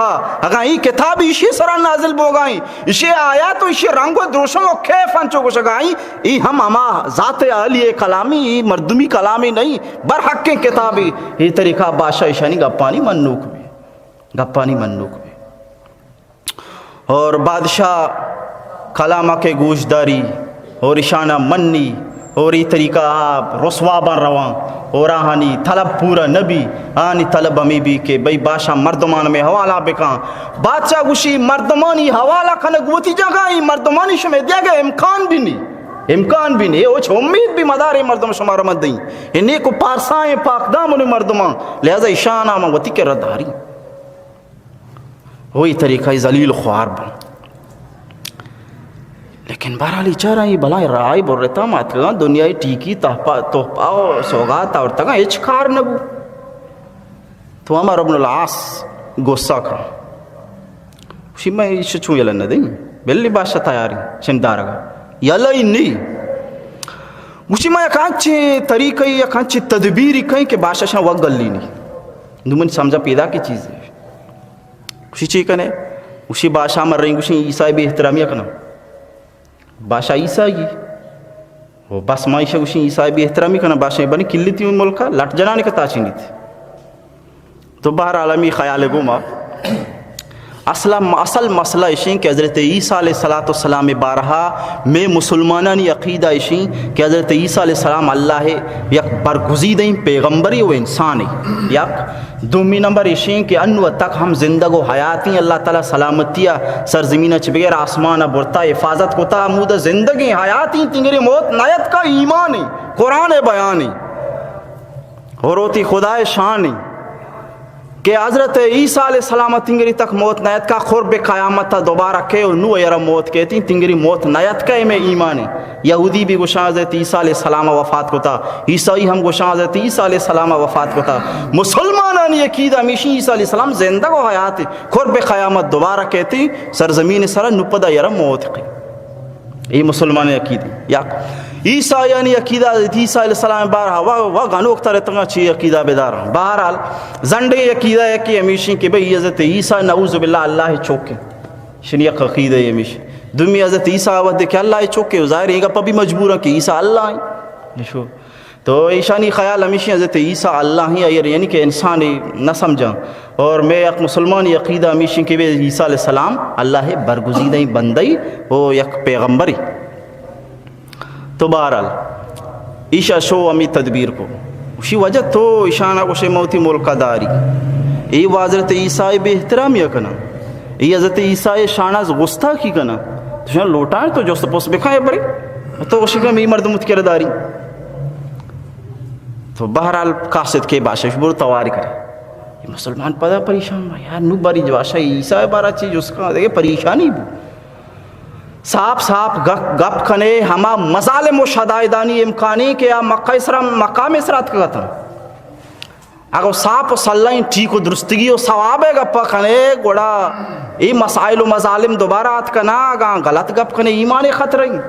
اگر ای کتاب اسی سرا نازل بوگائیں اسی آیات و اسی رنگ و دروشوں کو کیف انچو کو شگائیں ای ہم اما ذات علی کلامی ای مردمی کلامی نہیں برحقی کتابی ای طریقہ بادشاہ اشانی گپانی گپانی منوک بھی اور بادشاہ کلامہ کے گوش داری اور اشانہ منی اور ای طریقہ آپ رسوا بن رواں اور آہانی طلب پورا نبی آنی طلب ہمیں بھی کہ بھئی بادشاہ مردمان میں حوالہ بکاں بادشاہ گوشی مردمانی حوالہ کھنگوتی جگائی مردمانی شمیں دیا گئے امکان بھی نہیں اوچھ امید بھی مدار مردم شمار مد دیں انہیں کو پارسائیں پاک دامن مردمان لہذا اشان آمان وطی کے رداری وہی طریقہ ذلیل خوار بن لیکن بہرحالی چاہ رہا ہی بلائیں رائے بول رہتا مات کہاں دنیای ٹیکی توپا و سوگاتا اور تگاں اچکار نبو تو عمر ابن العاص گوسا کھا اسی میں اسے چون یلن ندیں بلی بادشاہ تیاری شمدارگا یلا ہی نہیں اسی میں یکانچے طریقہ یکانچے تدبیری کہیں کہ بادشاہ شاہ وقت گلی نہیں نمن سمجھا پیدا کی چیز ہے اسی چیز کنے اسی بادشاہ مر رہی اسی عیسیٰ بھی احترامیہ کنا بادشاہ عیسیٰ گی وہ بس معیشہ اسی عیسیٰ بھی احترامی کنا بادشاہ بنی کلی تھی ملکہ لٹ جنانے کا تاچینی تھی تو بہر عالمی خیال گوما اصل مسئلہ اشیں کہ حضرت عیسیٰ علیہ السلام بارہا میں مسلمانانی عقیدہ اشیں کہ حضرت عیسیٰ علیہ السلام اللہ یک برگزیدیں پیغمبری و انسانی یک دومی نمبر اشیں کہ انو تک ہم زندگ و حیاتی اللہ تعالیٰ سلامتیہ سرزمینہ چھ بغیر آسمانہ برتا حفاظت کو تا مودہ زندگی حیاتی تنگری موت نیت کا ایمانی قرآن بیانی اور ہوتی خدا شانی کہ حضرت عیسیٰ علیہ السلام تنگری تک موت نیت کا قرب قیامت تا دوبارہ کے اور نو یرا موت کہتی تنگری موت نیت کا میں ایمان ہے. یہودی بھی گوشاں حضرت عیسیٰ علیہ السلام وفات کو تھا, عیسائی ہم گوشاں حضرت عیسیٰ علیہ السلام وفات کو تھا. مسلمانان یہ عقیدہ ہمیشہ عیسیٰ علیہ السلام زندہ و حیات قرب قیامت دوبارہ کہتی سرزمین سر نپدا یرا موت کی. یہ مسلمان عقیدہ یا عیسیٰ یعنی عقیدہ عیسیٰ علیہ السلام بارہا وہ گانوک ترے تنگا چی عقیدہ بیدار. بہرحال زنڈے عقیدہ ہے کہ ہمیشہ کہ بھئی حضرت عیسیٰ نعوذ باللہ اللہ چوکے شنیق عقیدہ ہے ہمیشہ دمی حضرت عیسیٰ وقت کہ اللہ چوکے ظاہر ہے گا پا بھی مجبور ہے کہ عیسیٰ اللہ ہیں. تو ایشانی خیال ہمیشہ حضرت عیسیٰ اللہ ہی یعنی کہ انسان نہ سمجھا. اور میں ایک مسلمان عقیدہ ہمیشہ کہ عیسیٰ علیہ السلام اللہ برگزیدہ بندی وہ یک پیغمبری. تو بہرحال عیشا شو امی تدبیر کو اسی وجہ تو ایشانہ کو شے موتی ملکہ داری ای وہ حضرت عیسیٰ بے احترامی کنا ای حضرت عیسیٰ شاناز غصہ کی کنا تو شاہ لوٹائیں تو جو سپوس بکھائے بڑی تو وہ شکل میں مرد متکر داری. تو بہرحال قاصد کے باشا شبور تواری کرے یہ مسلمان پدا پریشان یار نو باری جواشا عیسیٰ بارا چیز اس کا دیکھے پریشانی بھی صاحب گپ کنے ہما مظالم و شدائدانی امکانی کہ مقام اسرات کا تھا اگر صاحب و صلائیں ٹھیک و درستگی و ثواب ہے گپ کنے گوڑا ای مسائل و مظالم دوبارہ آت کنا اگر غلط گپ کنے ایمان خطر ہیں.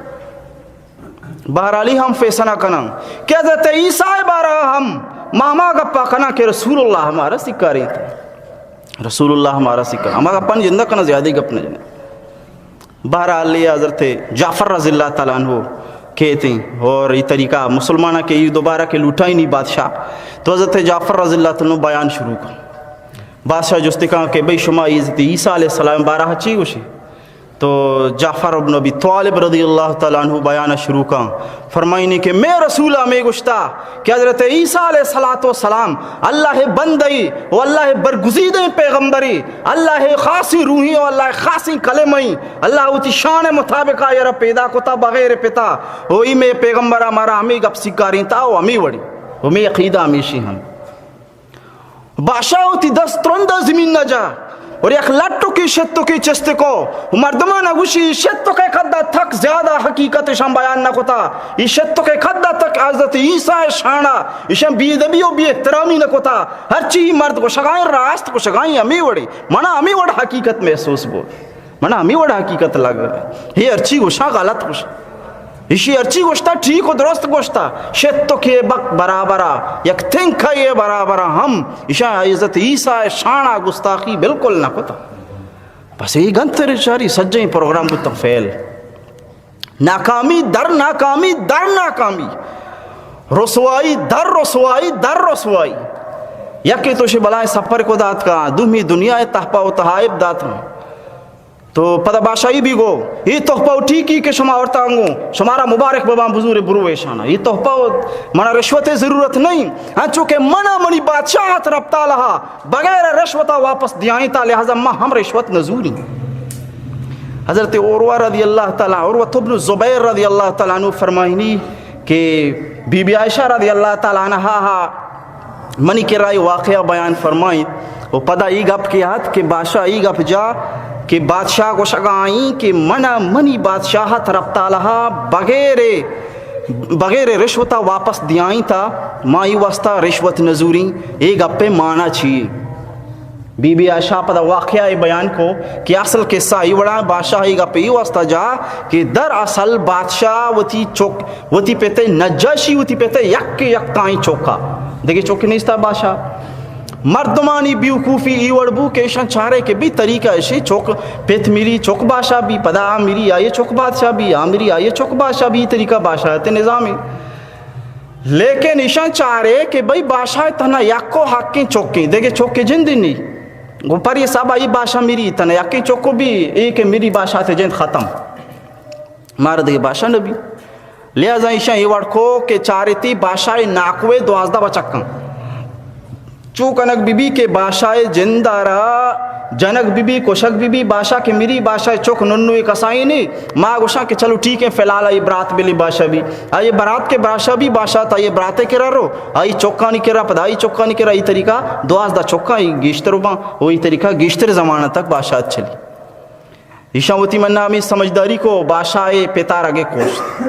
بہرحالی ہم فیصلہ کنا کہ حضرت عیسیٰ بارہ ہم ماما گپا کنا کہ رسول اللہ ہمارا سکھا رہی تھا رسول اللہ ہمارا سکھا ہمارا گپا جندہ کنا زیادہ گپ نہ جنے. بہرحال یہ حضرت جعفر رضی اللہ تعالیٰ عنہ کہتے ہیں اور یہ طریقہ مسلمانہ کے یہ دوبارہ کے لوٹا ہی نہیں بادشاہ. تو حضرت جعفر رضی اللہ تعالیٰ عنہ بیان شروع کر بادشاہ جستے کہا کہ بھئی شما حضرت عیسیٰ علیہ السلام بارہ چی گوشی. تو جعفر بن ابی طالب رضی اللہ تعالیٰ عنہ بیانہ شروع کا فرمائنی کہ میں رسولہ میں گشتا کہ حضرت عیسیٰ علیہ السلام اللہ بندی و اللہ برگزید پیغمبری اللہ خاصی روحی و اللہ خاصی کلمئی اللہ اتی شان مطابقہ یرا پیدا کتا بغیر پتا وہی میں پیغمبر ہمارا ہمیں گپ سکاری تا وہ ہمیں وڑی وہ میں عقیدہ ہمیشی ہم بادشاہ ہوتی دست ترندہ زمین نہ جا اور یک لٹو کی شتو کی چستے کو مردمان گوشی شتو کے خدہ تک زیادہ حقیقت شام بیان نہ کتا یہ شتو کے خدہ تک حضرت عیسیٰ شانہ اشام بی ادبی و بی احترامی نہ کتا ہر چیز مرد کو شگائیں راست کو شگائیں ہمیں وڑے منا ہمیں وڑ حقیقت محسوس بول منا ہمیں وڑ حقیقت لگ یہ ہر چیز گوشا غلط گوشا اسی ارچی گوشتا ٹھیک و درست گوشتا شتو کے بک برابرہ یک تنکہ یہ برابرہ ہم اشاہ عزت عیسیٰ شانہ گستاخی بالکل نہ کتا. بس یہ گنتر چاری سجیں پروگرام کو تفیل ناکامی در ناکامی در ناکامی رسوائی در رسوائی در رسوائی یکی تو شی بلائیں سفر کو دات کا دومی دنیا تحپا و تحائب دات ہوں. تو پتہ بادشاہی بھی گو یہ تحفہ اٹھی کی کہ شما اور تانگو شمارا مبارک بابا بزور بروے شانہ یہ تحفہ منا رشوت ضرورت نہیں ہاں چونکہ منا منی بادشاہت ربطہ لہا بغیر رشوتہ واپس دیائیں تا لہذا ہم رشوت نزوری. حضرت عروہ رضی اللہ تعالیٰ عروہ ابن زبیر رضی اللہ تعالیٰ عنہ فرمائنی کہ بی بی عائشہ رضی اللہ تعالیٰ عنہ منی کے رائے واقعہ بیان فرمائیں وہ پدا ای گپ کی ہاتھ کہ بادشاہ ای گپ جا کہ بادشاہ کو شگائیں کہ منی بادشاہت ربطہ لہا بغیر رشوتہ واپس دیائیں تا مائی واسطہ رشوت نزوری ایک گپے مانا چاہیے. بی بی عائشہ پدا واقعہ بیان کو کہ اصل قصہ ہی بڑا بادشاہ ہی گپے ہی واسطہ جا کہ در اصل بادشاہ وتی پیتے نجاشی وتی پیتے یک تائیں چوکا دیکھیں چوکی نہیں تھا بادشاہ مردمانی بیوقوفی ایوڑ بو کہ ایشان چاہرے کہ بھی طریقہ ایشی چوک پیت میری چوک بادشاہ بھی پدا میری آئیے چوک بادشاہ بھی میری آئیے چوک بادشاہ بھی طریقہ بادشاہ تے نظامی. لیکن ایشان چاہرے کہ بھئی بادشاہ تنہ یکو حقیں چوکیں دیکھیں چوکے جن دن نہیں وہ پر یہ صاحب آئی بادشاہ میری تنہ یکیں چوکو بھی ایک میری بادشاہ تے جن ختم مارا دیکھیں بادشاہ نبی لہذا ایشان ایوڑ کو کہ چاہرے تی بادشاہ ناکوے 12 بچکن چوکنک بی بی کے بادشاہ زندہ رہا جنک بی بی کوشک بی بی بادشاہ کے میری بادشاہ چوک ننوی کسائی نہیں ماں گوشاں کہ چلو ٹھیک ہے فی الحال آئی برات بلی بادشاہ بھی آئی برات کے بادشاہ بھی بادشاہ تھا یہ براتے کرا رو آئی چوکا نہیں کرا پدائی چوکا نہیں کرا یہ طریقہ دواز دا چوکا آئی گیشتر با وہی طریقہ گیشتر زمانہ تک بادشاہ چلی ایشاوتی منہ ہمیں سمجھداری کو بادشاہ پیتار آگے کوشت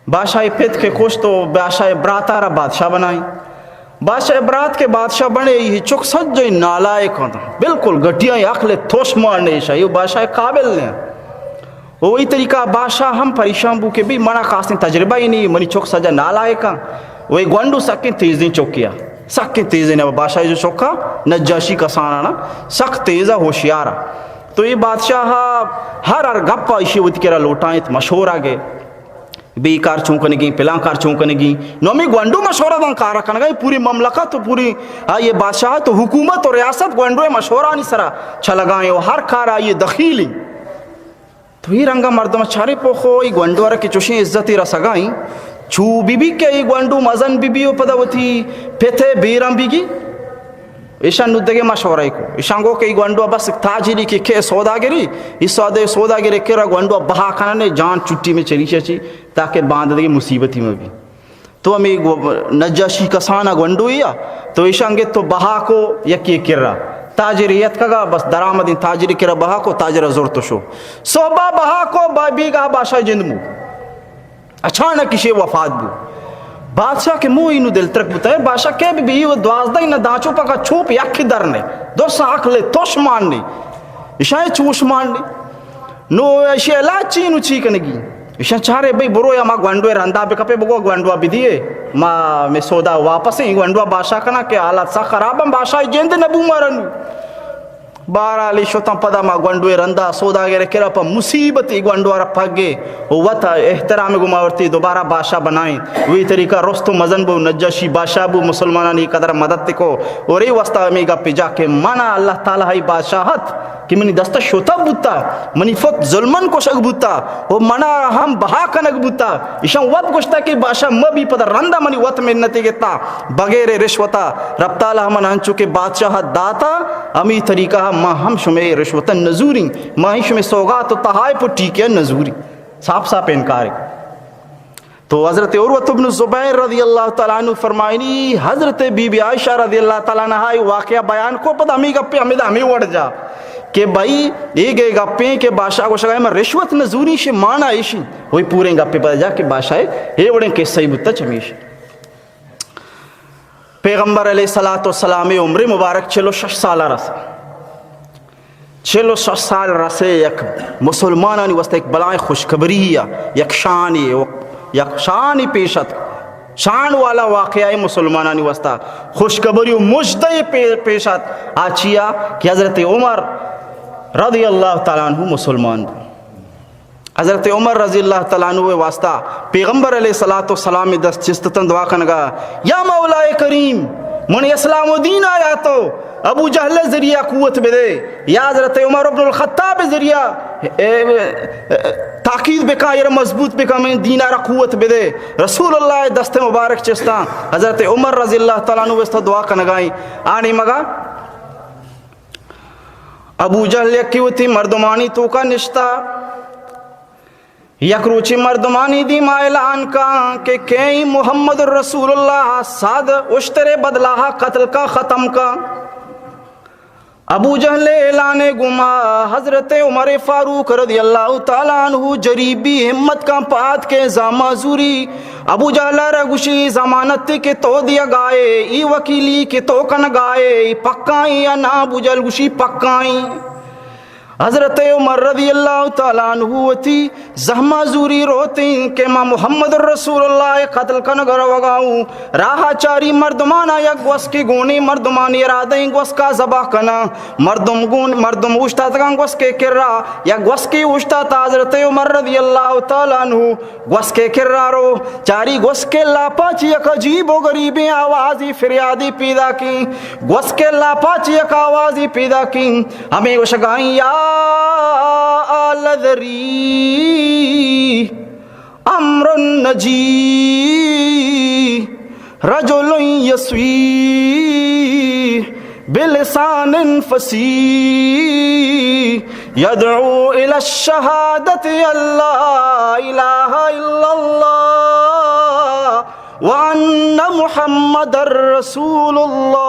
بادشاہ پیت کے کوشت تو بادشاہ براتارہ بادشاہ بنائی بادشاہ برات کے بادشاہ بنے یہ چک سج جو نالائق ہوتا بالکل گھٹیاں عقل توش مارنے شاہ یہ بادشاہ قابل نہیں وہی طریقہ بادشاہ ہم پریشان بو کے بھی منع خاصیں تجربہ ہی نہیں منی چک سجا نالائق وہی گونڈو سکیں تیزیں چوکیا سکیں تیزیں بادشاہ جو چوکا نجاشی کا سانانا سخت تیزہ ہوشیارہ تو یہ بادشاہ ہر گپا اشی وتی کرا لوٹائیں مشہور آگے بی کار چونکنے گی پلان کار چونکنے گی نومی گوانڈو مشورہ دن کارا کنگا پوری مملکت تو پوری یہ بادشاہ تو حکومت اور ریاست گوانڈو مشورہ نہیں سرا چھلگائیں اور ہر کارا یہ دخیلی تو ہی رنگا مردم چھارے پوخو یہ گوانڈو رہا کی چوشیں عزتی رسگائیں چو بی بی کے یہ گوانڈو مزن بی بی پدا ہوتی پیتے بیرم بی گی ایشان ندگے مشورہ کو ایشان گو کہ گوانڈو بس تاجری کی کہ سودا گری اس سودا گری کرا گوانڈو بہا کھانا نے جان چٹی میں چلی چی تاکہ باندھ دے مصیبتی میں بھی تو ہمیں نجاشی کسانا گوانڈو یا تو ایشان گے تو بہا کو یکی کر رہا تاجریت کا بس درآمدین تاجری کرا بہا کو تاجر زور تو شو صوبہ بہا کو بیگا بادشاہ جندمو اچانک کسی وفات بو بادشاہ کے منہ انو دل ترک بتا ہے بادشاہ کے بھی وہ دوازدہ ہی نہ دانچوں پا کا چھوپ یکی درنے دو ساکھ لے توش ماننے اشاہ چوش ماننے نو اشیاء علاج چینو چیکنگی اشاہ چارے بھئی برو یا ماں گوانڈوے رندہ بے کپے بگو گوانڈوہ بھی دیئے ماں میں سودا واپس ہیں گوانڈوہ بادشاہ کنا کہ حالات سا خراب ہم بادشاہ جیند نبو مرنو بارا لی شوتاں پدا ماں گوانڈوے رندہ سودا گرے کرا پا مصیبتی گوانڈوہ رہ پھگے وطا احترام گماورتی دوبارہ بادشاہ بنائیں وہی طریقہ رستو مزن بو نجاشی بادشاہ بو مسلمانانی قدر مدد کو اور ای وسطہ ہمیں گا پی جا کے مانا اللہ تعالیٰ ہی بادشاہت کہ منی دستہ شوتا بوتا منی فت ظلمن کو شک بوتا وہ منا ہم بہا کنک بوتا اشان وقت گوشتا کہ بادشاہ مبی پدر رندہ منی وقت منتی گتا بغیر رشوتا رب تعالیٰ ہمن ہنچو کے بادشاہت داتا امی طریقہ ماں ہم شمیں رشوتا نزوری ماں ہی شمیں سوگات و تہائی پر ٹھیکیا نزوری صاف صاف انکار ہے تو حضرت عروۃ بن زبیر رضی اللہ تعالیٰ عنہ فرمائنی حضرت بی بی عائشہ رضی اللہ تعالیٰ عنہ واقعہ بیان کو پتہ ہمیں گپے ہمیں وڑ جا کہ بھائی یہ گئے گپیں کہ بادشاہ کو شکایہ میں رشوت نزوری سے مانا ایشی وہی پورے گپے پتہ جا کہ بادشاہ یہ وڑیں کہ صحیح بتا چمیش پیغمبر علیہ السلام عمر مبارک 46 سالہ رسا 46 سال رسے یک مسلمانانی وسط ایک بلائیں خوشخبری یک شانی پیشت شان والا واقعہ مسلمانانی وسطہ خوشخبری و مجدہ پیشت آچیا کہ حضرت عمر رضی اللہ تعالیٰ عنہ مسلمان حضرت عمر رضی اللہ تعالیٰ عنہ واسطہ پیغمبر علیہ السلام دست چستتن دعا کنگا یا مولا کریم من اسلام و دین آیا تو ابو جہل ذریعہ قوت بدے یا حضرت عمر بن الخطاب ذریعہ تاکید بکا یا مضبوط بکا میں دینارہ قوت بدے رسول اللہ دست مبارک چستا حضرت عمر رضی اللہ تعالیٰ عنہ واسطہ دعا کنگائی آنی مگا ابو جہل یکی ہوتی مردمانی تو کا نشتہ یک روچی مردمانی دی اعلان کا کہ کئی محمد رسول اللہ ساد اشترے بدلاہ قتل کا ختم کا ابو جہل اعلان گما حضرت عمر فاروق رضی اللہ تعالیٰ عنہ جریبی ہمت کا پات کے زامہ زوری ابو جہل رگوشی ضمانت کے تو دیا گائے ای وکیلی کے تو کن گائے پکائیں یا نا ابو جہل گوشی پکائیں حضرت عمر رضی اللہ تعالیٰ عنہ ہوتی زہمہ زوری روتی کہ ماں محمد رسول اللہ قتل کن گر وگاؤں راہ چاری مردمانا یک گوس کی گونی مردمانی ارادیں گوس کا زبا کنا مردم اوشتا تکان گوس کے کر رہا یا گوس کی اوشتا تا حضرت عمر رضی اللہ تعالیٰ عنہ گوس کے کر رہا رو چاری گوس کے لاپاچی یک عجیب و غریبیں آوازی فریادی پیدا کی گوس کے لاپاچی یک آوازی پیدا کی ہمیں گوشگائیں یا آل ذری امر نجی رجل یسوی بلسان فصیح یدعو الی الشہادت اللہ الہ الا اللہ وان محمد رسول اللہ.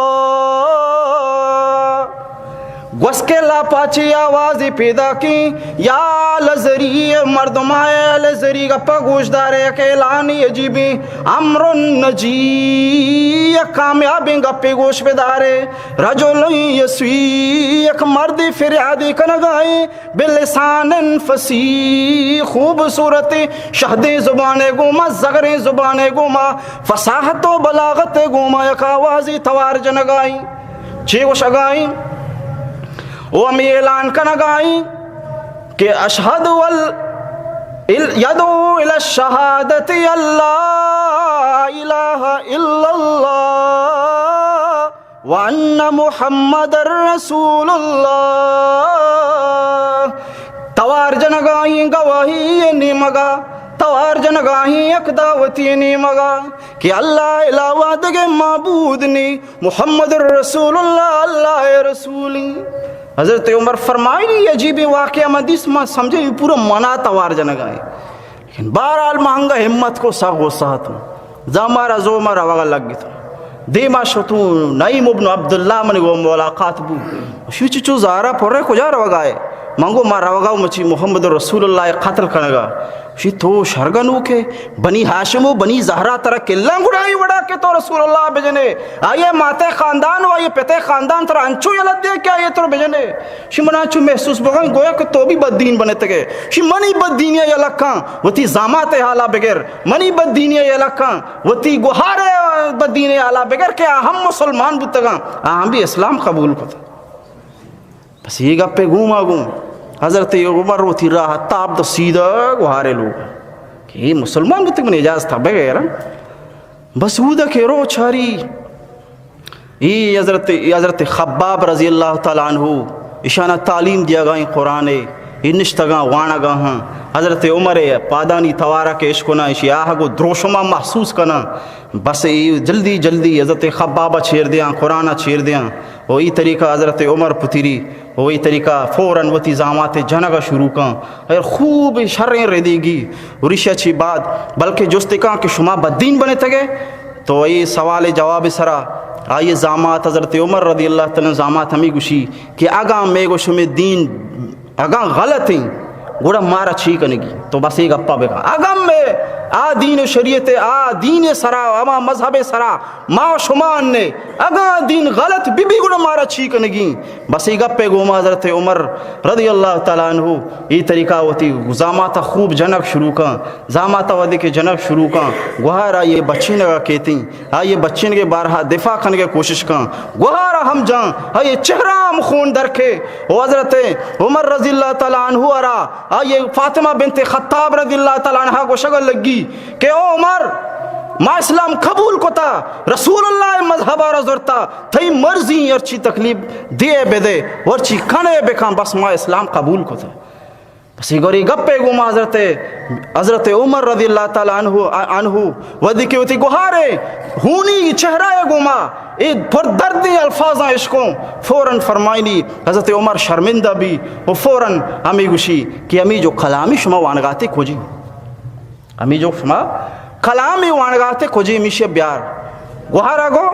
گوس کے لاپاچی آوازی پیدا کی یا لذری مردمائے لذری گپا گوشدارے کہ اعلانی عجیبی امر نجی کامیابی گپی گوش بدارے رجل یسوی ایک مردی فریادی کنگائی بلسان فصیح خوبصورت شہدی زبان گوما زغری زبان گوما فصاحت و بلاغت گوما یک آوازی توار جنگائی چی گوش اگائی وہ ہمیں اعلان کرنا گائی کہ اشہد یدعو الی الشہادت اللہ الہ الا اللہ وان محمد رسول اللہ. توار جنگائی گواہی نیمگا توار جنگاہی یک دعوتی نیمگا کہ اللہ علاوہ دگے معبود نی محمد رسول اللہ اللہ رسولی. حضرت عمر فرمائی نہیں عجیبی واقعہ مدیس میں سمجھے پورا منا توار جنگائے لیکن بہرحال مہنگا ہمت کو سا غصہ تھا زمارا زومارا وغا لگ گئی تھا دیما شتو نعیم ابن عبداللہ من گو ملاقات بو شوچی چو زارا پورے کجا روگائے منگو ما روگاو مچی محمد رسول اللہ قتل کرنگا شی تو شرگنو کے بنی ہاشمو بنی زہرہ ترہ کلن گڑائی وڑا کے تو رسول اللہ بجنے آئیے ماتے خاندان و آئیے پتے خاندان ترہ انچو یلت دے کیا یہ تو بجنے شی منانچو محسوس بگن گویا کہ تو بھی بددین بنے تگے شی منی بددینی یلکان وتی زامات حالا بگر منی بددینی یلکان وتی گوھار بددینی حالا بگر کہ ہم مسلمان بودتگاں ہم بھی اسلام قبول کو تھا. بس یہ گپے گوما گوم حضرت عمر وتی راہ تاب دا سیدھا گوھارے لوگ کہ یہ مسلمان بودتگ من اجازت تھا بغیر بس ودا کہ رو چھاری یہ حضرت خباب رضی اللہ تعالیٰ عنہ اشانہ تعلیم دیا گائیں قرآن یہ نشتگاں وانا گاں ہاں حضرت عمر پادانی توارا کے عشقنا اشی آہا کو دروشما محسوس کنا بس یہ جلدی جلدی حضرت خبابہ چھیر دیاں قرآنہ چھیر دیاں وہی طریقہ حضرت عمر پتیری وہی طریقہ فوراً وتی زامات جنگا شروع کاں اور خوب شریں ردی گی ورشہ چھی بات بلکہ جستکاں کہ شما بددین بنے تگے تو یہ سوال جواب سرا آئیے زامات حضرت عمر رضی اللہ تعالیٰ زامات ہمیں گوشی کہ اگاں میں گوشو میں دین اگاں غلط ہیں گوڑا مارا چھی کنگی تو بس ایک اپا بگا اگم میں آ دین و شریعت آ دین سرا اما مذہب سرا ما شمان نے اگا دین غلط بی گوڑا مارا چھی کنگی بس ایک اپے گوما حضرت عمر رضی اللہ تعالیٰ عنہ یہ طریقہ ہوتی زاماتا خوب جنگ شروع کاں زاماتا ودی کے جنگ شروع کاں گوھارا یہ بچین کا کہتی یہ بچین کے بارہا دفاع کرنے کے کوشش کاں گوھارا ہم جان یہ چہرام خون درکے حضرت عمر رضی اللہ تعالیٰ عنہ ارا یہ فاطمہ بنت خطاب رضی اللہ تعالیٰ عنہ کو شگل لگی کہ او عمر ما اسلام قبول کو تا رسول اللہ مذہب رضورتا تھی مرضی ارچی تکلیف دیے بے دے ورچی کھنے بکھاں بس ما اسلام قبول کو تا بس یہ گوری گپے گوما حضرت عمر رضی اللہ تعالیٰ عنہ ودی کی ہوتی گوھارے ہونی چہرہ گوما ایک پر دردی الفاظاں عشقوں فوراً فرمائنی حضرت عمر شرمندہ بھی وہ فوراً ہمیں گوشی کہ ہمیں جو کلامی شما وانگاتے کھوجی ہمیں جو شما کلامی وانگاتے کھوجی میشے بیار گوھارا گو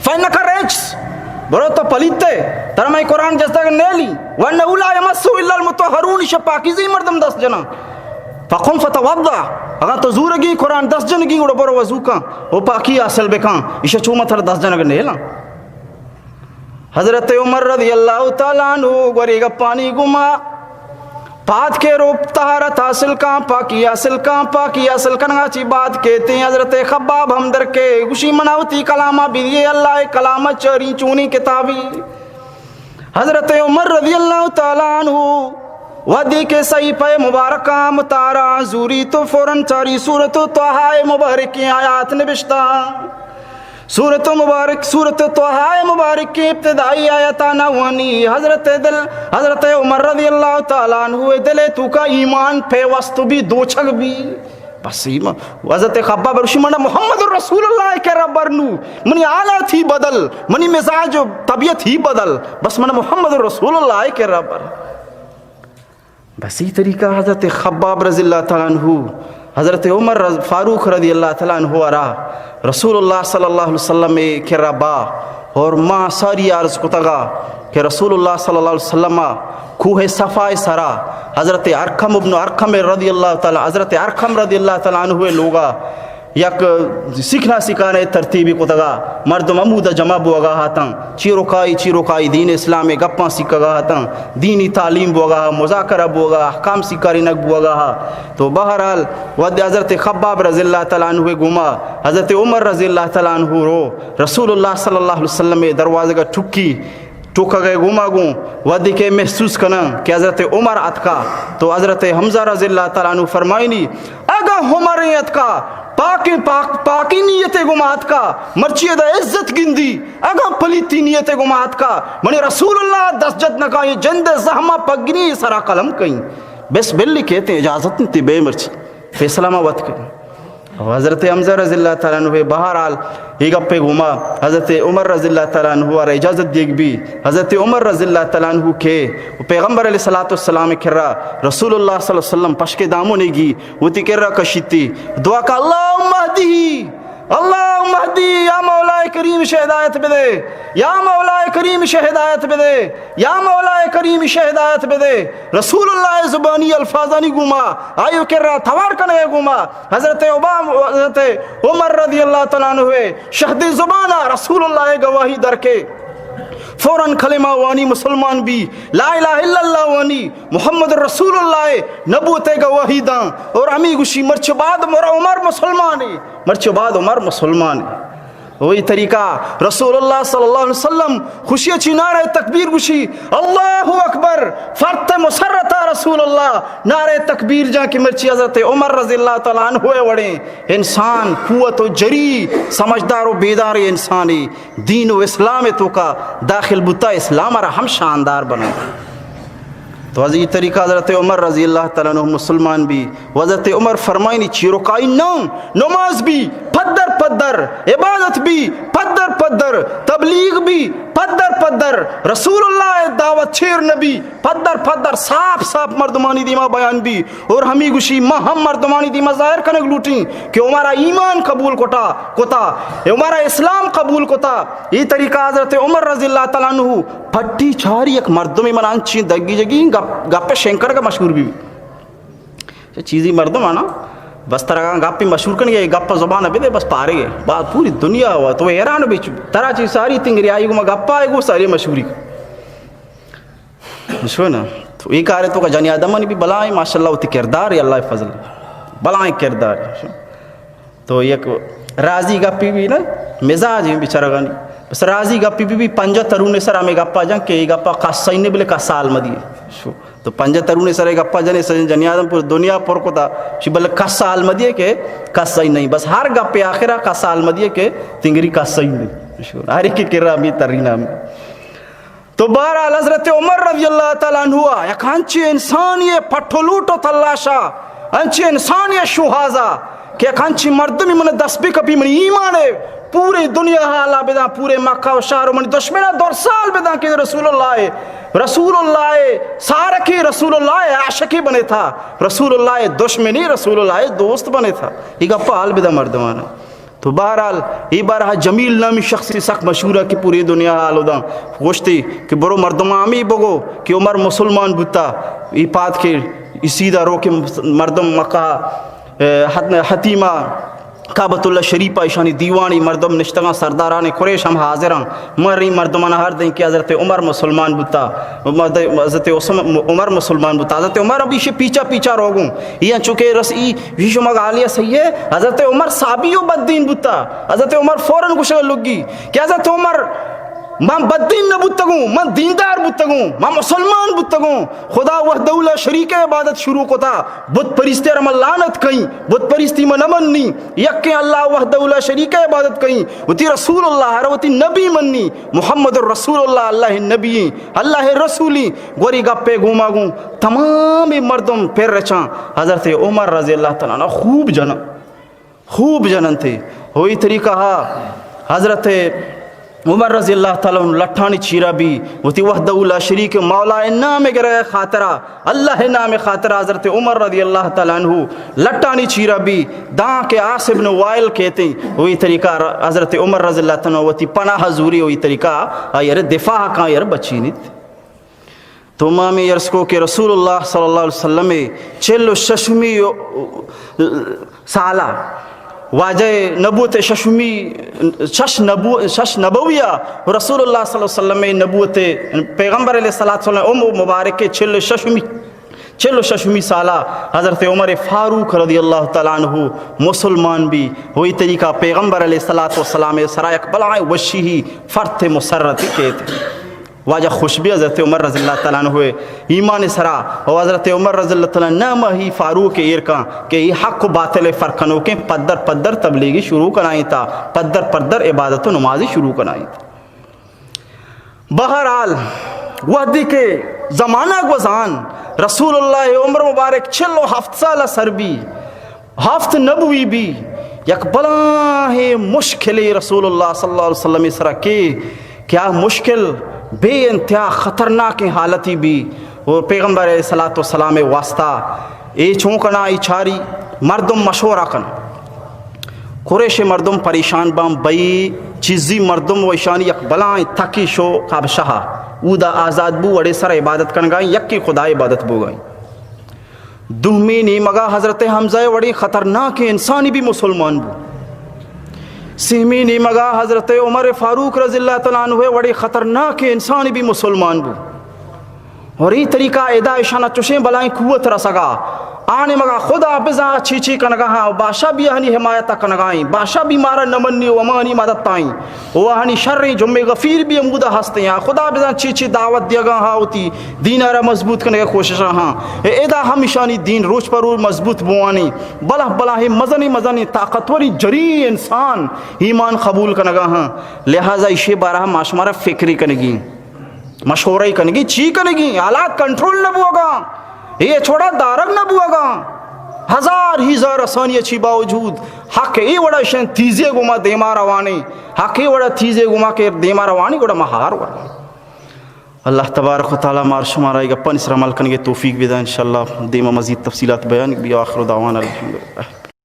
فَإِنَّكَ رِجْسٌ برو تو پلیتے ترہ میں قرآن جستا کہ نیلی وَأَنَّهُ لَا يَمَسُّهُ إِلَّا الْمُطَهَّرُونَ شپاکیزی مردم 10 جنا فَقُمْ فَتَوَضَّأْ اگر تو زورگی قرآن 10 جن کی گوڑا برو وضو کان وہ پاکی اصل بکان اسے چوما تھا 10 جن اگر نیلا حضرت عمر رضی اللہ تعالیٰ عنہ گوری گا پانی گما پات کے روپ طہارت حاصل کان پاکی حاصل کنگا چی بات کہتے ہیں حضرت خباب ہمدر کے گوشی مناوتی کلامہ بھی اللہ کلامہ چری چونی کتابی حضرت عمر رضی اللہ تعالیٰ عنہ ودی کے صحیفہ مبارکہ متارا زوری تو فوراً چاری سورت طٰہٰ مبارک کی آیات نبشتہ سورت طٰہٰ مبارک کی ابتدائی آیتانہ وانی حضرت عمر رضی اللہ تعالیٰ عنہ دلے تو کا ایمان پہ وسط بھی دو چھگ بھی بس حضرت خباب رشی منہ محمد رسول اللہ کے ربرنو منی حالات ہی بدل منی مزاج و طبیعت ہی بدل بس منہ محمد رسول اللہ کے ربر. بس یہ طریقہ حضرت خباب رضی اللہ تعالیٰ عنہ حضرت عمر فاروق رضی اللہ تعالیٰ عنہ آرا رسول اللہ صلی اللہ علیہ وسلم کے ربا اور ماں ساری عرض کو تگا کہ رسول اللہ صلی اللہ علیہ وسلم کوہ صفا سرا حضرت ارقم ابن ارقم رضی اللہ تعالیٰ حضرت ارقم رضی اللہ تعالیٰ عنہ لوگا یک سیکھنا سکھانے ترتیبی کو تگا مردم امودہ جمع بوگا ہاتاں چیروکائی دین اسلام گپاں سکھا گا ہاتاں دینی تعلیم بوگا مذاکرہ بوگا احکام سکھاری نک بوگا ہا. تو بہرحال ود حضرت خباب رضی اللہ تعالیٰ عنہ گما حضرت عمر رضی اللہ تعالیٰ عنہ رو رسول اللہ صلی اللہ علیہ وسلم دروازے کا ٹوکا گئے گما گوں ودی کے محسوس کنا کہ حضرت عمر اتکا. تو حضرت حمزہ رضی اللہ تعالیٰ عنہ فرمائنی اگا عمر اتکا پاکی نیت گمات کا مرچی دا عزت گندی اگا پلیتی نیت گمات کا منی رسول اللہ دس جد نکائی جند زہمہ پگنی سرا قلم کہیں بس بلی کہتے ہیں اجازت نہیں بے مرچی فیصلہ وقت کہیں. حضرت حمزہ رضی اللہ تعالیٰ عنہ بہرحال یہ گپے گھوما حضرت عمر رضی اللہ تعالیٰ عنہ اور اجازت دیکھ بھی حضرت عمر رضی اللہ تعالیٰ عنہ کے پیغمبر علیہ السلام کر رہا رسول اللہ صلی اللہ علیہ وسلم پشک داموں نے گی وہ تی کر رہا کشیتی دعا کا اللہم اہدی یا مولا کریم ہدایت بدے یا مولا کریم ہدایت بدے یا مولا کریم ہدایت بدے. رسول اللہ زبانی الفاظانی گما آئیو کر رہا تھوار کنے گما حضرت عمر رضی اللہ تعالیٰ عنہ شہد زبانہ رسول اللہ گواہی در کے فوراً کلمہ وانی مسلمان بھی لا الہ الا اللہ وانی محمد رسول اللہ نبوت گواہی داں اور ہمیں گوشی مرچ بعد عمر مسلمان ہے مرچ بعد عمر مسلمان ہے. وہی طریقہ رسول اللہ صلی اللہ علیہ وسلم خوشی اچھی نعرہ تکبیر گوشی اللہ اکبر فرت مسرتا رسول اللہ نعرہ تکبیر جا کی مرچی حضرت عمر رضی اللہ تعالیٰ عنہ ہوئے وڑیں. انسان قوت و جری سمجھدار و بیدار انسانی دین و اسلام تو کا داخل بتا اسلام را ہم شاندار بنے. تو یہ طریقہ حضرت عمر رضی اللہ تعالیٰ عنہ مسلمان بھی حضرت عمر فرمائنی چیروکائی نماز بھی پدر پدر عبادت بھی پدر پدر تبلیغ بھی پدر پدر رسول اللہ دعوت چھیر نبی پدر پدر صاف مردمانی دیما بیان بھی اور ہمیں گوشی ہم مردمانی دیما ظاہر کنگ لوٹیں کہ ہمارا ایمان قبول کوتا ہمارا اسلام قبول کوتا. یہ طریقہ حضرت عمر رضی اللہ تعالیٰ عنہ پھٹی چھاری ایک مردمی منانچی دگی جگی گپ شنکر کا مشہور بھی چیزی مردم آنا بس طرح گپ مشہور کرنے گئے گپ زبان ابھی دے بس پارے گئے بات پوری دنیا ہوا تو حیران بھی طرح چیز ساری تنگری آئی گو میں گپ آئے گو ساری مشہوری شو نا. تو یہ کہہ رہے تو کہ جانی آدمانی بھی بلائیں ماشاءاللہ ہوتی کردار ہے اللہ فضل بلائیں کردار. تو یک راضی گپی بھی نا مزاج بیچارہ گانی بس راضی گپی بھی پنجہ ترونے سر ہمیں گپا جان کہ یہ گپا قصائی نے بلے قصہ آلمدی ہے. تو پنجہ ترونے سر گپا جانے سر جنی آدم پور دنیا پر کو تا بلے قصہ آلمدی ہے کہ قصائی نہیں بس ہر گپے آخرہ قصہ آلمدی ہے کہ تنگری قصائی نہیں ہر ایک کر رہا ہمیں ترینہ میں. تو بہرحال حضرت عمر رضی اللہ تعالیٰ عنہ یک ہنچی انسان یہ پٹھولوٹو تلاشا ہنچی انسان یہ شوہازا کہ یک ہنچی مردمی من دس بھی کبھی من ایمان ہے پوری دنیا حالا بیداں پورے مکہ و شہر و من دشمنہ دور سال بیداں کہ رسول اللہ سارکی رسول اللہ عاشقی بنے تھا رسول اللہ دشمنی رسول اللہ دوست بنے تھا. یہ گپا حال بیداں مردمانا. تو بہرحال یہ بارہا جمیل نامی شخصی سخت مشہورہ کی پوری دنیا حال ہودا گوشتی کہ برو مردمامی بگو کہ عمر مسلمان بتا یہ پات کے اسی دا رو کہ مردم مکہ حتیمہ کعبۃ اللہ شریفہ ایشانی دیوانی مردم نشتگاں سرداران قریش ہم حاضراں مری مردمان ہر دیں کہ حضرت عمر مسلمان بتا حضرت عمر مسلمان بتا حضرت عمر ابھی سے پیچھا روگوں یہ چونکہ رسی ویشو مغالیہ صحیح ہے حضرت عمر صحابیو بددین بتا حضرت عمر فوراً گشگل لگی کہ حضرت عمر من بدین نہ بتگوں، من دیندار بتگوں، من مسلمان بتگوں. خدا وحدہ لا شریک عبادت شروع کو تھا. بت پرستی رم لعنت کہیں، بت پرستی من مننی، یک اللہ وحدہ لا شریک عبادت کہیں. وتی رسول اللہ ہر وتی نبی مننی، محمد الرسول اللہ اللہ نبی اللہ رسولی. گوری گپے گھوما گوں تمام مردم پھر رچاں. حضرت عمر رضی اللہ تعالیٰ عنہ خوب جنن تھے. وہی طریقہ حضرت عمر رضی اللہ تعالیٰ عنہ لٹھانی چیرا بھی وتی وحدہ لا شریک مولا نام گرے خاطرہ اللہ نام خاطرہ. حضرت عمر رضی اللہ تعالیٰ عنہ لٹھانی چیرا بھی داں کے عاص بن وائل کہتے ہیں. وہی طریقہ حضرت عمر رضی اللہ تعالیٰ عنہ وتی پناہ حضوری وہی طریقہ یار دفاع کا یار بچی نہیں. تو امام یرس کو کہ رسول اللہ صلی اللہ علیہ وسلم چلو ششمی سالہ واجہ نبوت شش نبویہ رسول اللہ صلی اللہ علیہ وسلم نبوت پیغمبر علیہ السلام مبارک چلو ششمی سالہ حضرت عمر فاروق رضی اللہ تعالیٰ عنہ مسلمان بھی وہی طریقہ پیغمبر علیہ السلام سرائق بلائے وشی فرت مسرتی کہتے واجہ خوشبی حضرت عمر رضی اللہ تعالیٰ عنہ ہوئے ایمان سرا. اور حضرت عمر رضی اللہ تعالیٰ نام ہی فاروق ایرکاں کہ یہ حق و باطل فرقنوں کے پدر تبلیغی شروع کرائیں تھا، پدر عبادت و نمازی شروع کرائیں تھا. بہرحال وحدی کے زمانہ گزان رسول اللہ عمر مبارک چلو 7 سالہ سر بھی 7 نبوی بھی یک بلا ہے مشکل رسول اللہ صلی اللہ علیہ وسلم سرا کے کیا مشکل بے انتہا خطرناک حالتی بھی. اور پیغمبر علیہ السلام واسطہ اے چونکنا ای چھاری مردم مشورہ کن قریش مردم پریشان بام بئی چیزی مردم و ایشانی یک بلائیں تھکی شو خواب شاہ اودا آزاد بو وڑے سر عبادت کن گائیں یک کی خدا عبادت بو گائیں. دومی نی مگا حضرت حمزہ وڑی خطرناک انسانی بھی مسلمان بو. سیمی نی مگا حضرت عمر فاروق رضی اللہ تعالیٰ عنہ وڑی خطرناک انسانی بھی مسلمان بو. اور یہ طریقہ ادا اشانہ چشیں بلائیں قوت رسگا آنے مگا خدا بزا چیچی کنگاہاں بادشاہ بھی ہنی حمایتہ کنگائیں بادشاہ بھی مارا نمنی ومانی مدد تائیں وہ ہنی شرعی جمع غفیر بھی امودہ ہستے ہیں. خدا بزا چیچی دعوت دیا گا ہاں ہوتی دین را مضبوط کرنے کے کوششاں ہاں ادا ہمیشانی دین روز پر روز مضبوط بوانی بلا ہے مزنی طاقتوری جری انسان ایمان قبول کنگا ہاں. لہٰذا اسے بارہ معاشمارہ فکری کنگی مشورہ کنگی چی کنگی حالات کنٹرول نہ بوگا یہ چھوڑا دارگ نہ بوگا ہزار آسانی اچھی باوجود حق ای وڑا شن تیزے گما دیما روانی حق ای وڑا تیزے گما کے دیما روانی گوڑا مہار ورا. اللہ تبارک و تعالی مار شمارائے گا پن اس رمال کرنے کے توفیق بھی دا انشاءاللہ دیما مزید تفصیلات بیان بھی. آخر دعوانا الحمدللہ.